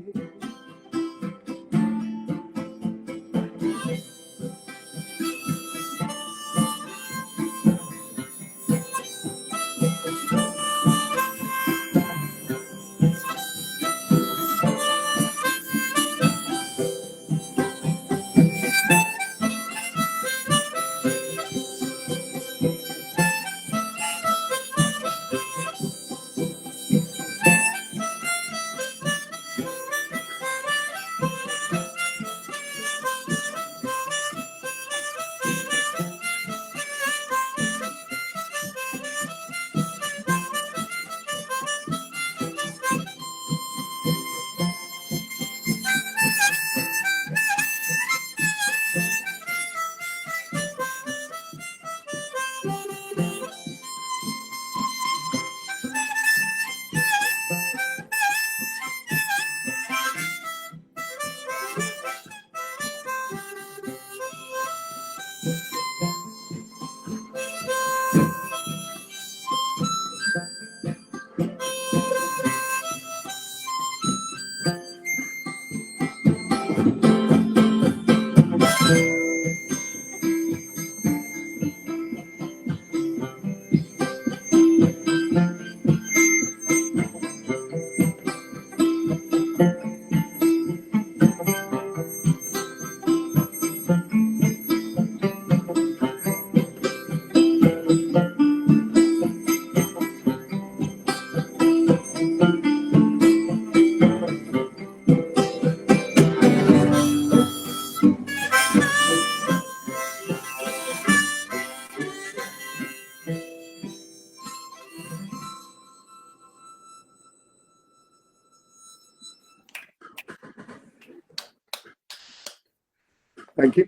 Thank you.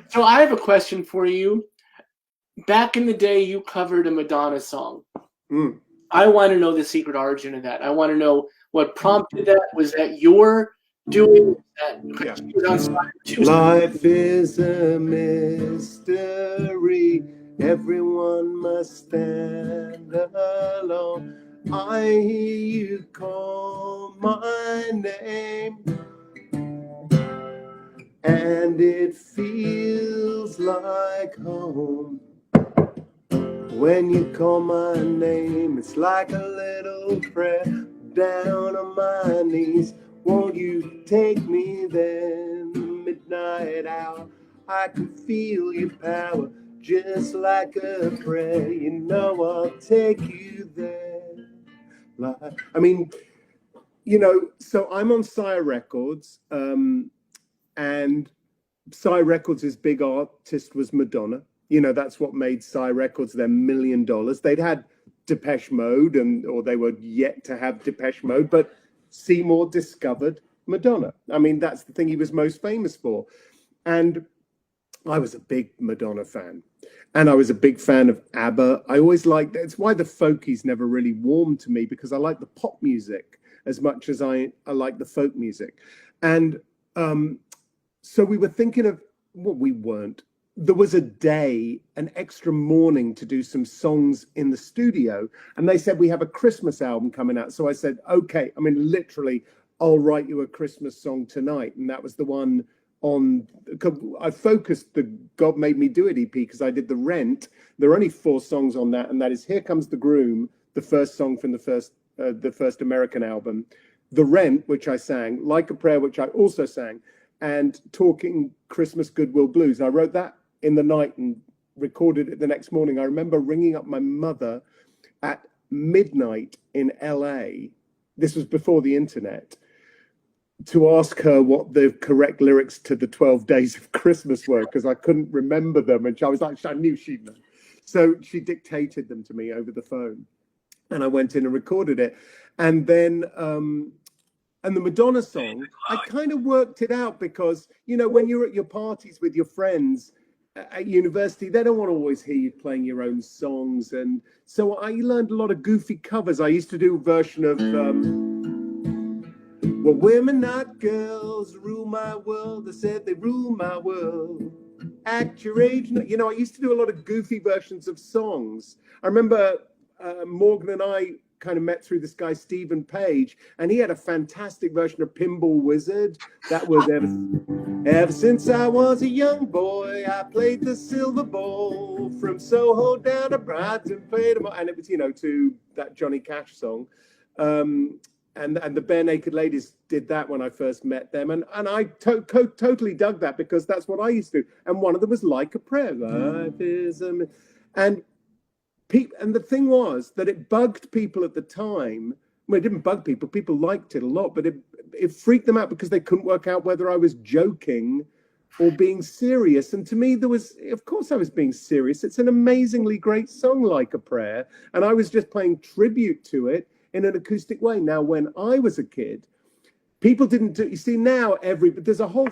So I have a question for you. Back in the day, you covered a Madonna song. Mm. I want to know the secret origin of that. I want to know what prompted that. Was that your doing that? Yeah. She was on Spider too. Life is a mystery. Everyone must stand alone. I hear you call my name, and it feels like home. When you call my name, it's like a little prayer down on my knees. Won't you take me there? Midnight hour, I can feel your power, just like a prayer. You know I'll take you there. I mean, you know, so I'm on Sire Records, and Sire Records' big artist was Madonna. You know, that's what made Sire Records their $1 million. They'd had Depeche Mode, or they were yet to have Depeche Mode, but Seymour discovered Madonna. I mean, that's the thing he was most famous for. And I was a big Madonna fan. And I was a big fan of ABBA. I always liked, it's why the folkies never really warmed to me, because I like the pop music as much as I like the folk music. And so we were thinking of, well, we weren't. There was a day, an extra morning to do some songs in the studio. And they said, we have a Christmas album coming out. So I said, okay, I mean, literally, I'll write you a Christmas song tonight. And that was the one on, I focused the God Made Me Do It EP because I did The Rent. There are only 4 songs on that. And that is Here Comes the Groom, the first song from the first American album. The Rent, which I sang, Like a Prayer, which I also sang, and Talking Christmas Goodwill Blues. I wrote that in the night and recorded it the next morning. I remember ringing up my mother at midnight in LA. This was before the internet, to ask her what the correct lyrics to the 12 Days of Christmas were, because I couldn't remember them. And I was like, I knew she'd know. So she dictated them to me over the phone. And I went in and recorded it. And then, and the Madonna song, I kind of worked it out because, you know, when you're at your parties with your friends at university, they don't want to always hear you playing your own songs. And so I learned a lot of goofy covers. I used to do a version of, well, women, not girls, rule my world. They said they rule my world. At your age, you know, I used to do a lot of goofy versions of songs. I remember Morgan and I kind of met through this guy, Stephen Page, and he had a fantastic version of Pinball Wizard. That was ever since I was a young boy, I played the silver ball from Soho down to Brighton, played them, and it was, you know, to that Johnny Cash song. And the Bare Naked Ladies did that when I first met them, and I totally dug that because that's what I used to do. And one of them was Like a Prayer. Life is and the thing was that it bugged people at the time. Well, it didn't bug people. People liked it a lot, but it freaked them out because they couldn't work out whether I was joking or being serious. And to me, of course I was being serious. It's an amazingly great song, Like a Prayer. And I was just playing tribute to it in an acoustic way. Now, when I was a kid, people didn't do, you see now there's a whole,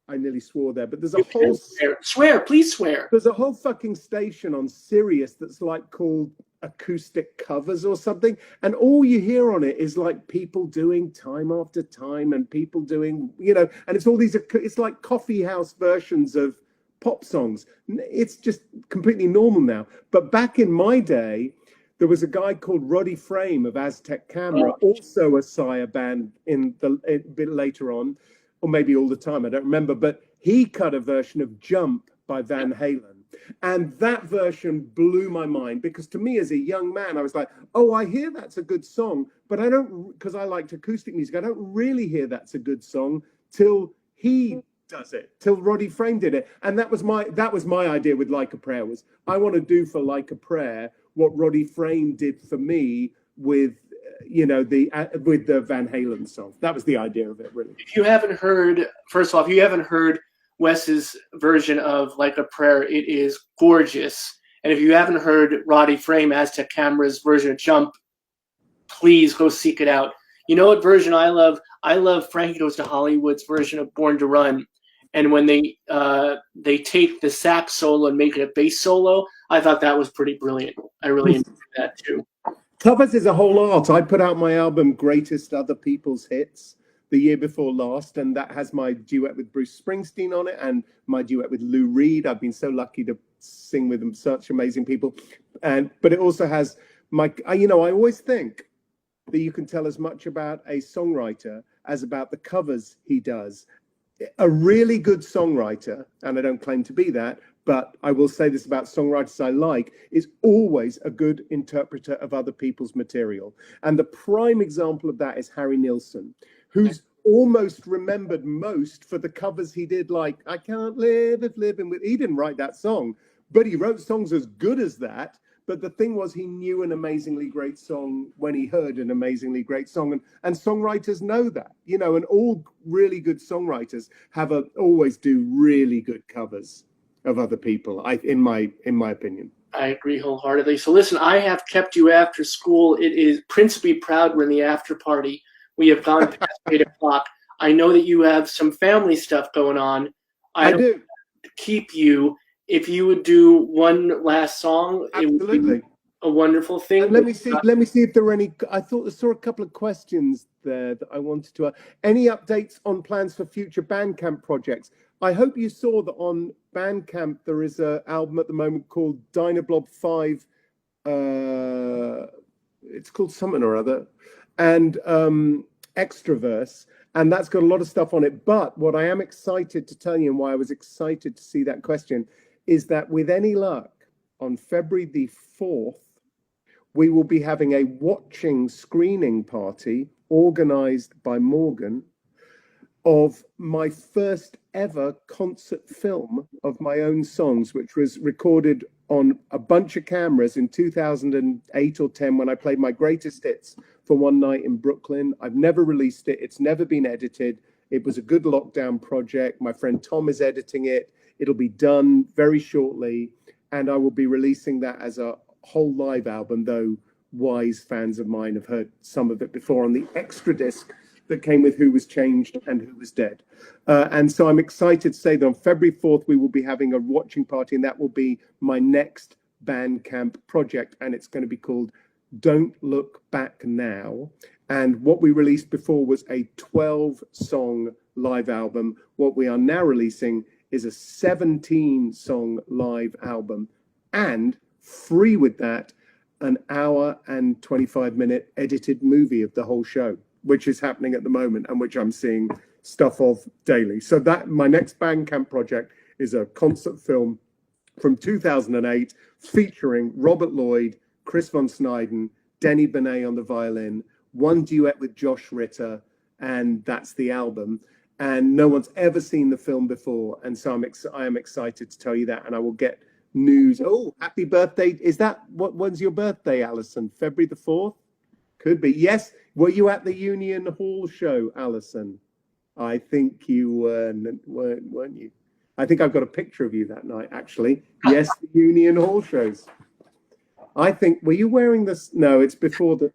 I nearly swore there, but there's a whole... Swear, please swear. There's a whole fucking station on Sirius that's like called Acoustic Covers or something. And all you hear on it is like people doing Time After Time and people doing, you know, and it's all these, it's like coffee house versions of pop songs. It's just completely normal now. But back in my day, there was a guy called Roddy Frame of Aztec Camera, also a Sire band a bit later on, or maybe all the time, I don't remember, but he cut a version of Jump by Van Halen. And that version blew my mind because to me as a young man, I was like, oh, I hear that's a good song, but I don't, because I liked acoustic music, I don't really hear that's a good song till he does it, till Roddy Frame did it. And that was my idea with Like a Prayer, was I want to do for Like a Prayer what Roddy Frame did for me with, you know, with the Van Halen song. That was the idea of it, really. If you haven't heard, first of all, if you haven't heard Wes's version of Like a Prayer, it is gorgeous. And if you haven't heard Roddy Frame Aztec Camera's version of Jump, please go seek it out. You know what version I love? I love Frankie Goes to Hollywood's version of Born to Run. And when they take the sax solo and make it a bass solo, I thought that was pretty brilliant. I really enjoyed that too. Covers is a whole art. I put out my album Greatest Other People's Hits the year before last, and that has my duet with Bruce Springsteen on it and my duet with Lou Reed. I've been so lucky to sing with them, such amazing people. But it also has my, I always think that you can tell as much about a songwriter as about the covers he does. A really good songwriter, and I don't claim to be that, but I will say this about songwriters I like, is always a good interpreter of other people's material. And the prime example of that is Harry Nilsson, who's almost remembered most for the covers he did, like I Can't Live If Living With. He didn't write that song, but he wrote songs as good as that. But the thing was, he knew an amazingly great song when he heard an amazingly great song. And songwriters know that, and all really good songwriters always do really good covers of other people, in my opinion. I agree wholeheartedly. So listen, I have kept you after school. It is Prince Be Proud. We're in the after party. We have gone past 8 o'clock. I know that you have some family stuff going on. I do. Keep you. If you would do one last song, absolutely, it would be a wonderful thing. Let me see if there are any. I saw a couple of questions there that I wanted to ask. Any updates on plans for future Bandcamp projects? I hope you saw that on Bandcamp there is an album at the moment called Dynablob 5. It's called something or other, and Extraverse, and that's got a lot of stuff on it. But what I am excited to tell you, and why I was excited to see that question, is that with any luck, on February the 4th, we will be having a watching screening party organized by Morgan of my first ever concert film of my own songs, which was recorded on a bunch of cameras in 2008 or 10 when I played my greatest hits for one night in Brooklyn. I've never released it. It's never been edited. It was a good lockdown project. My friend Tom is editing it. It'll be done very shortly, and I will be releasing that as a whole live album, though wise fans of mine have heard some of it before on the extra disc that came with Who Was Changed and Who Was Dead. And so I'm excited to say that on February 4th, we will be having a watching party, and that will be my next Bandcamp project, and it's going to be called Don't Look Back Now. And what we released before was a 12-song live album. What we are now releasing is a 17-song live album, and free with that, an hour and 25-minute edited movie of the whole show, which is happening at the moment and which I'm seeing stuff of daily. So that my next Bandcamp project is a concert film from 2008 featuring Robert Lloyd, Chris von Snyden, Denny Benet on the violin, one duet with Josh Ritter, and that's the album. And no one's ever seen the film before, and so I am excited to tell you that, and I will get news. Oh, happy birthday. Is that, when's your birthday, Alison? February the 4th? Could be. Yes. Were you at the Union Hall show, Alison? I think you weren't you? I think I've got a picture of you that night, actually. Yes, the Union Hall shows. I think, were you wearing this? No, it's before the,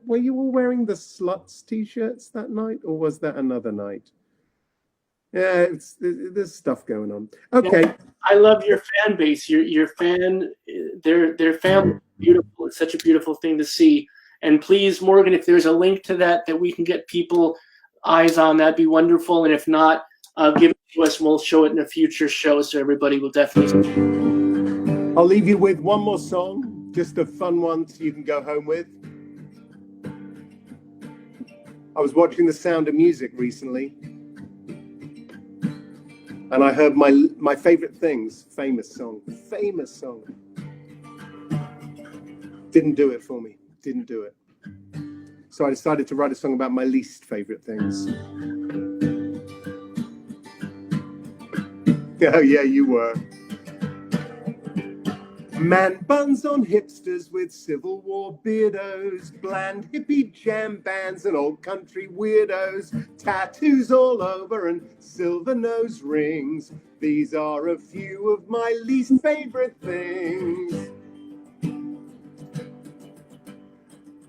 were you all wearing the Sluts t-shirts that night, or was that another night? Yeah, there's stuff going on. Okay. Well, I love your fan base. Your fan, their family is beautiful. It's such a beautiful thing to see. And please, Morgan, if there's a link to that we can get people eyes on, that'd be wonderful. And if not, give it to us and we'll show it in a future show, so everybody will definitely see. I'll leave you with one more song, just a fun one so you can go home with. I was watching The Sound of Music recently, and I heard my favorite things, famous song. Didn't do it for me. Didn't do it. So I decided to write a song about my least favorite things. Oh yeah, you were. Man buns on hipsters with Civil War beardos, bland hippie jam bands and old country weirdos, tattoos all over and silver nose rings. These are a few of my least favorite things.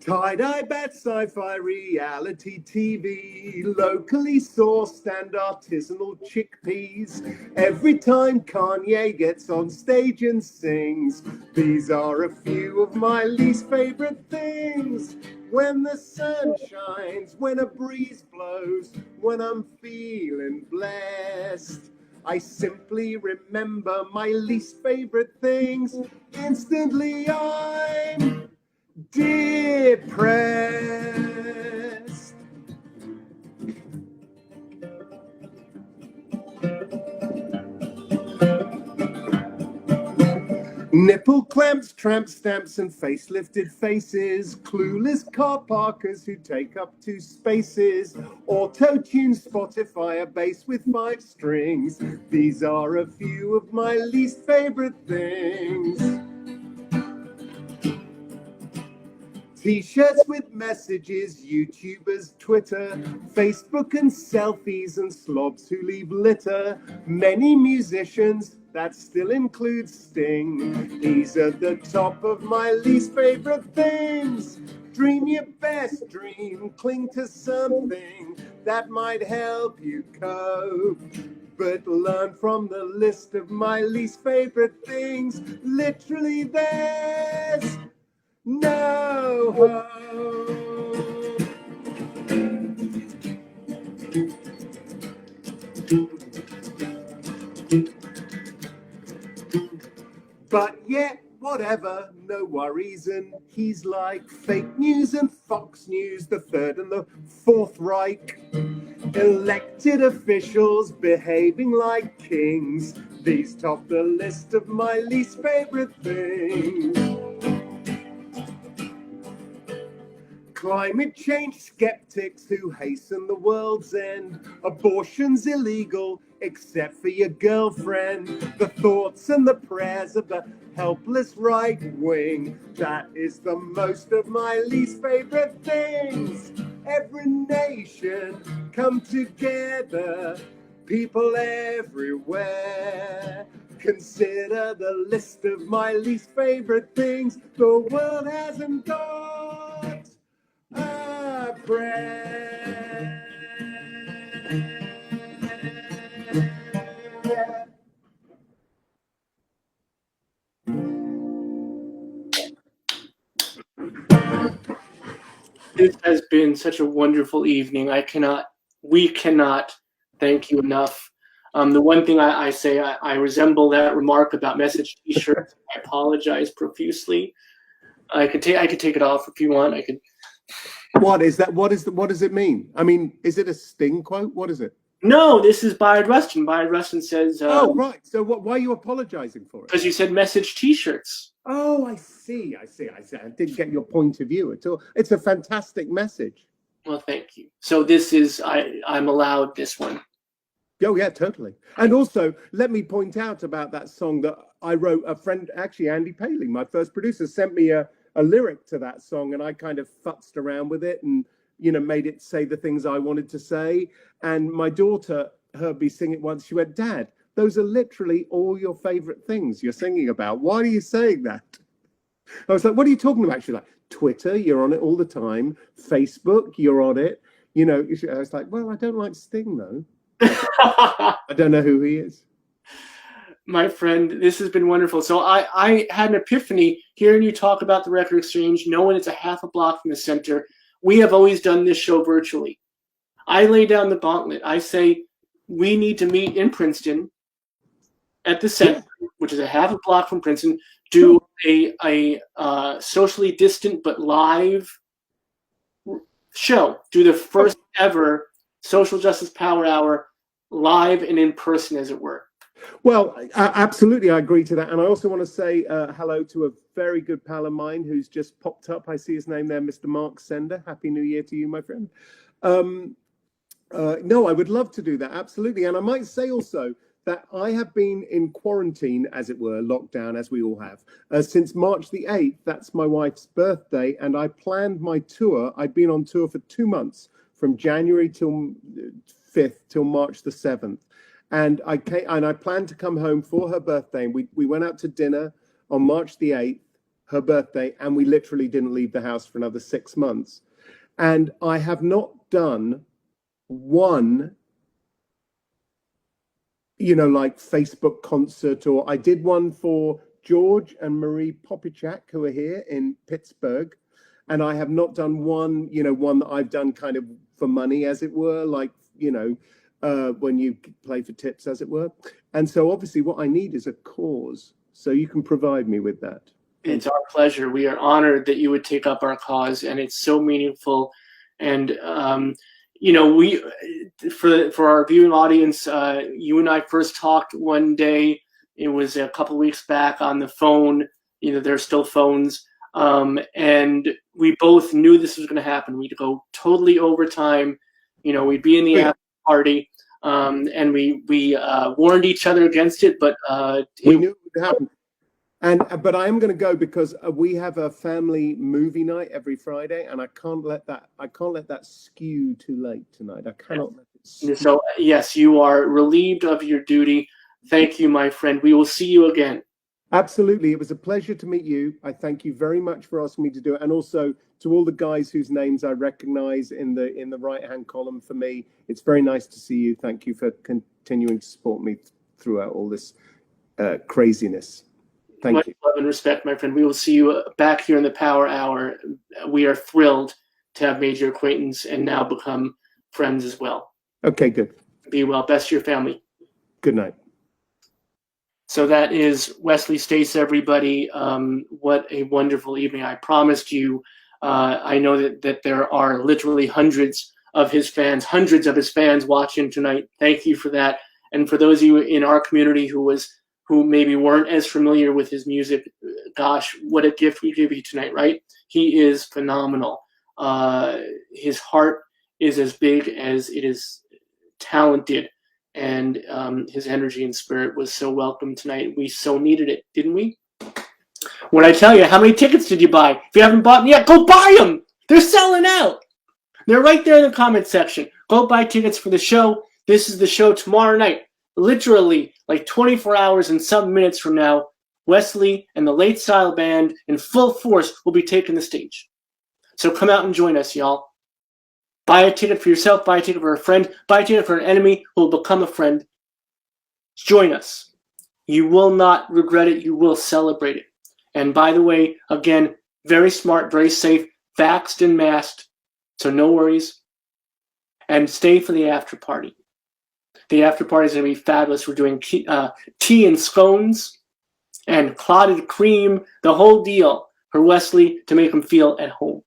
Tie-dye bat, sci-fi, reality TV, locally sourced and artisanal chickpeas. Every time Kanye gets on stage and sings, these are a few of my least favorite things. When the sun shines, when a breeze blows, when I'm feeling blessed, I simply remember my least favorite things. Instantly I'm depressed. Nipple clamps, tramp stamps, and facelifted faces. Clueless car parkers who take up 2 spaces. Auto-tuned Spotify, a bass with 5 strings. These are a few of my least favorite things. T-shirts with messages, YouTubers, Twitter, Facebook and selfies, and slobs who leave litter. Many musicians, that still includes Sting. He's at the top of my least favorite things. Dream your best dream, cling to something that might help you cope. But learn from the list of my least favorite things. Literally, there's no hope. But yet, whatever, no worries, and he's like fake news and Fox News, the Third and the Fourth Reich. Elected officials behaving like kings. These top the list of my least favorite things. Climate change skeptics who hasten the world's end. Abortion's illegal, except for your girlfriend. The thoughts and the prayers of the helpless right wing. That is the most of my least favorite things. Every nation come together. People everywhere. Consider the list of my least favorite things. The world hasn't got a prayer. This has been such a wonderful evening. We cannot thank you enough. The one thing I say, I resemble that remark about message T-shirts. I apologize profusely. I could take it off if you want. I could. What is that? What does it mean? I mean, is it a Sting quote? What is it? No, this is Bayard Rustin. Bayard Rustin says. Oh, right. So why are you apologizing for it? Because you said message T-shirts. Oh, I see. I didn't get your point of view at all. It's a fantastic message. Well, thank you. So this is I'm allowed this one. Oh, yeah, totally. And also, let me point out about that song that I wrote. A friend, actually, Andy Paley, my first producer, sent me a lyric to that song, and I kind of futzed around with it and, made it say the things I wanted to say. And my daughter heard me sing it once. She went, "Dad, those are literally all your favorite things you're singing about. Why are you saying that?" I was like, "What are you talking about?" She's like, "Twitter, you're on it all the time. Facebook, you're on it." I was like, "Well, I don't like Sting, though." I don't know who he is. My friend, this has been wonderful. So I had an epiphany hearing you talk about the Record Exchange, knowing it's a half a block from the center. We have always done this show virtually. I lay down the gauntlet. I say we need to meet in Princeton at the center, which is a half a block from Princeton, do a socially distant but live show. Do the first ever Social Justice Power Hour live and in person, as it were. Well, absolutely, I agree to that. And I also want to say hello to a very good pal of mine who's just popped up. I see his name there, Mr. Mark Sender. Happy New Year to you, my friend. No, I would love to do that, absolutely. And I might say also that I have been in quarantine, as it were, lockdown, as we all have, since March the 8th. That's my wife's birthday. And I planned my tour. I'd been on tour for 2 months, from January till 5th till March the 7th. And I planned to come home for her birthday. And we went out to dinner on March the 8th. her birthday, and we literally didn't leave the house for another 6 months. And I have not done one, like Facebook concert, or I did one for George and Marie Popichak, who are here in Pittsburgh. And I have not done one, one that I've done kind of for money, as it were, like, when you play for tips, as it were. And so obviously what I need is a cause. So you can provide me with that. It's our pleasure. We are honored that you would take up our cause, and it's so meaningful. And we for our viewing audience, you and I first talked one day. It was a couple weeks back on the phone. There's still phones, and we both knew this was going to happen. We'd go totally overtime. We'd be in the after party, and we warned each other against it, but we knew it would happen. But I am going to go because we have a family movie night every Friday, and I can't let that skew too late tonight. I cannot let it skew. So yes, you are relieved of your duty. Thank you, my friend. We will see you again. Absolutely. It was a pleasure to meet you. I thank you very much for asking me to do it. And also to all the guys whose names I recognize in the right-hand column for me. It's very nice to see you. Thank you for continuing to support me throughout all this craziness. Thank you. Love and respect, my friend. We will see you back here in the Power Hour. We are thrilled to have made your acquaintance and now become friends as well. Okay, good. Be well. Best to your family. Good night. So that is Wesley Stace, everybody. What a wonderful evening. I promised you, I know that there are literally hundreds of his fans watching tonight. Thank you for that. And for those of you in our community who maybe weren't as familiar with his music, gosh, what a gift we give you tonight, right? He is phenomenal. His heart is as big as it is talented. And his energy and spirit was so welcome tonight. We so needed it, didn't we? When I tell you, how many tickets did you buy? If you haven't bought them yet, go buy them. They're selling out. They're right there in the comment section. Go buy tickets for the show. This is the show tomorrow night. Literally, like 24 hours and some minutes from now, Wesley and the Late Style Band in full force will be taking the stage. So come out and join us, y'all. Buy a ticket for yourself, buy a ticket for a friend, buy a ticket for an enemy who will become a friend. Join us. You will not regret it. You will celebrate it. And by the way, again, very smart, very safe, vaxxed and masked, so no worries. And stay for the after party. The after party is going to be fabulous. We're doing tea and scones and clotted cream, the whole deal for Wesley to make him feel at home.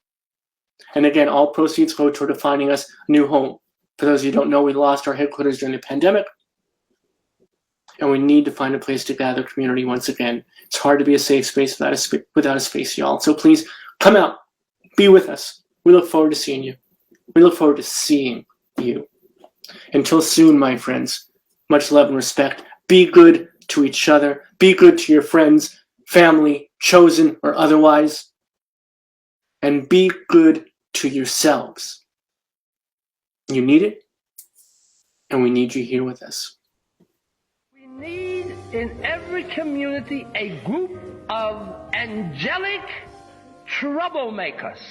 And again, all proceeds go toward finding us a new home. For those of you who don't know, we lost our headquarters during the pandemic. And we need to find a place to gather community once again. It's hard to be a safe space without a space, y'all. So please come out. Be with us. We look forward to seeing you. We look forward to seeing you. Until soon, my friends. Much love and respect. Be good to each other. Be good to your friends, family, chosen or otherwise. And be good to yourselves. You need it, and we need you here with us. We need in every community a group of angelic troublemakers.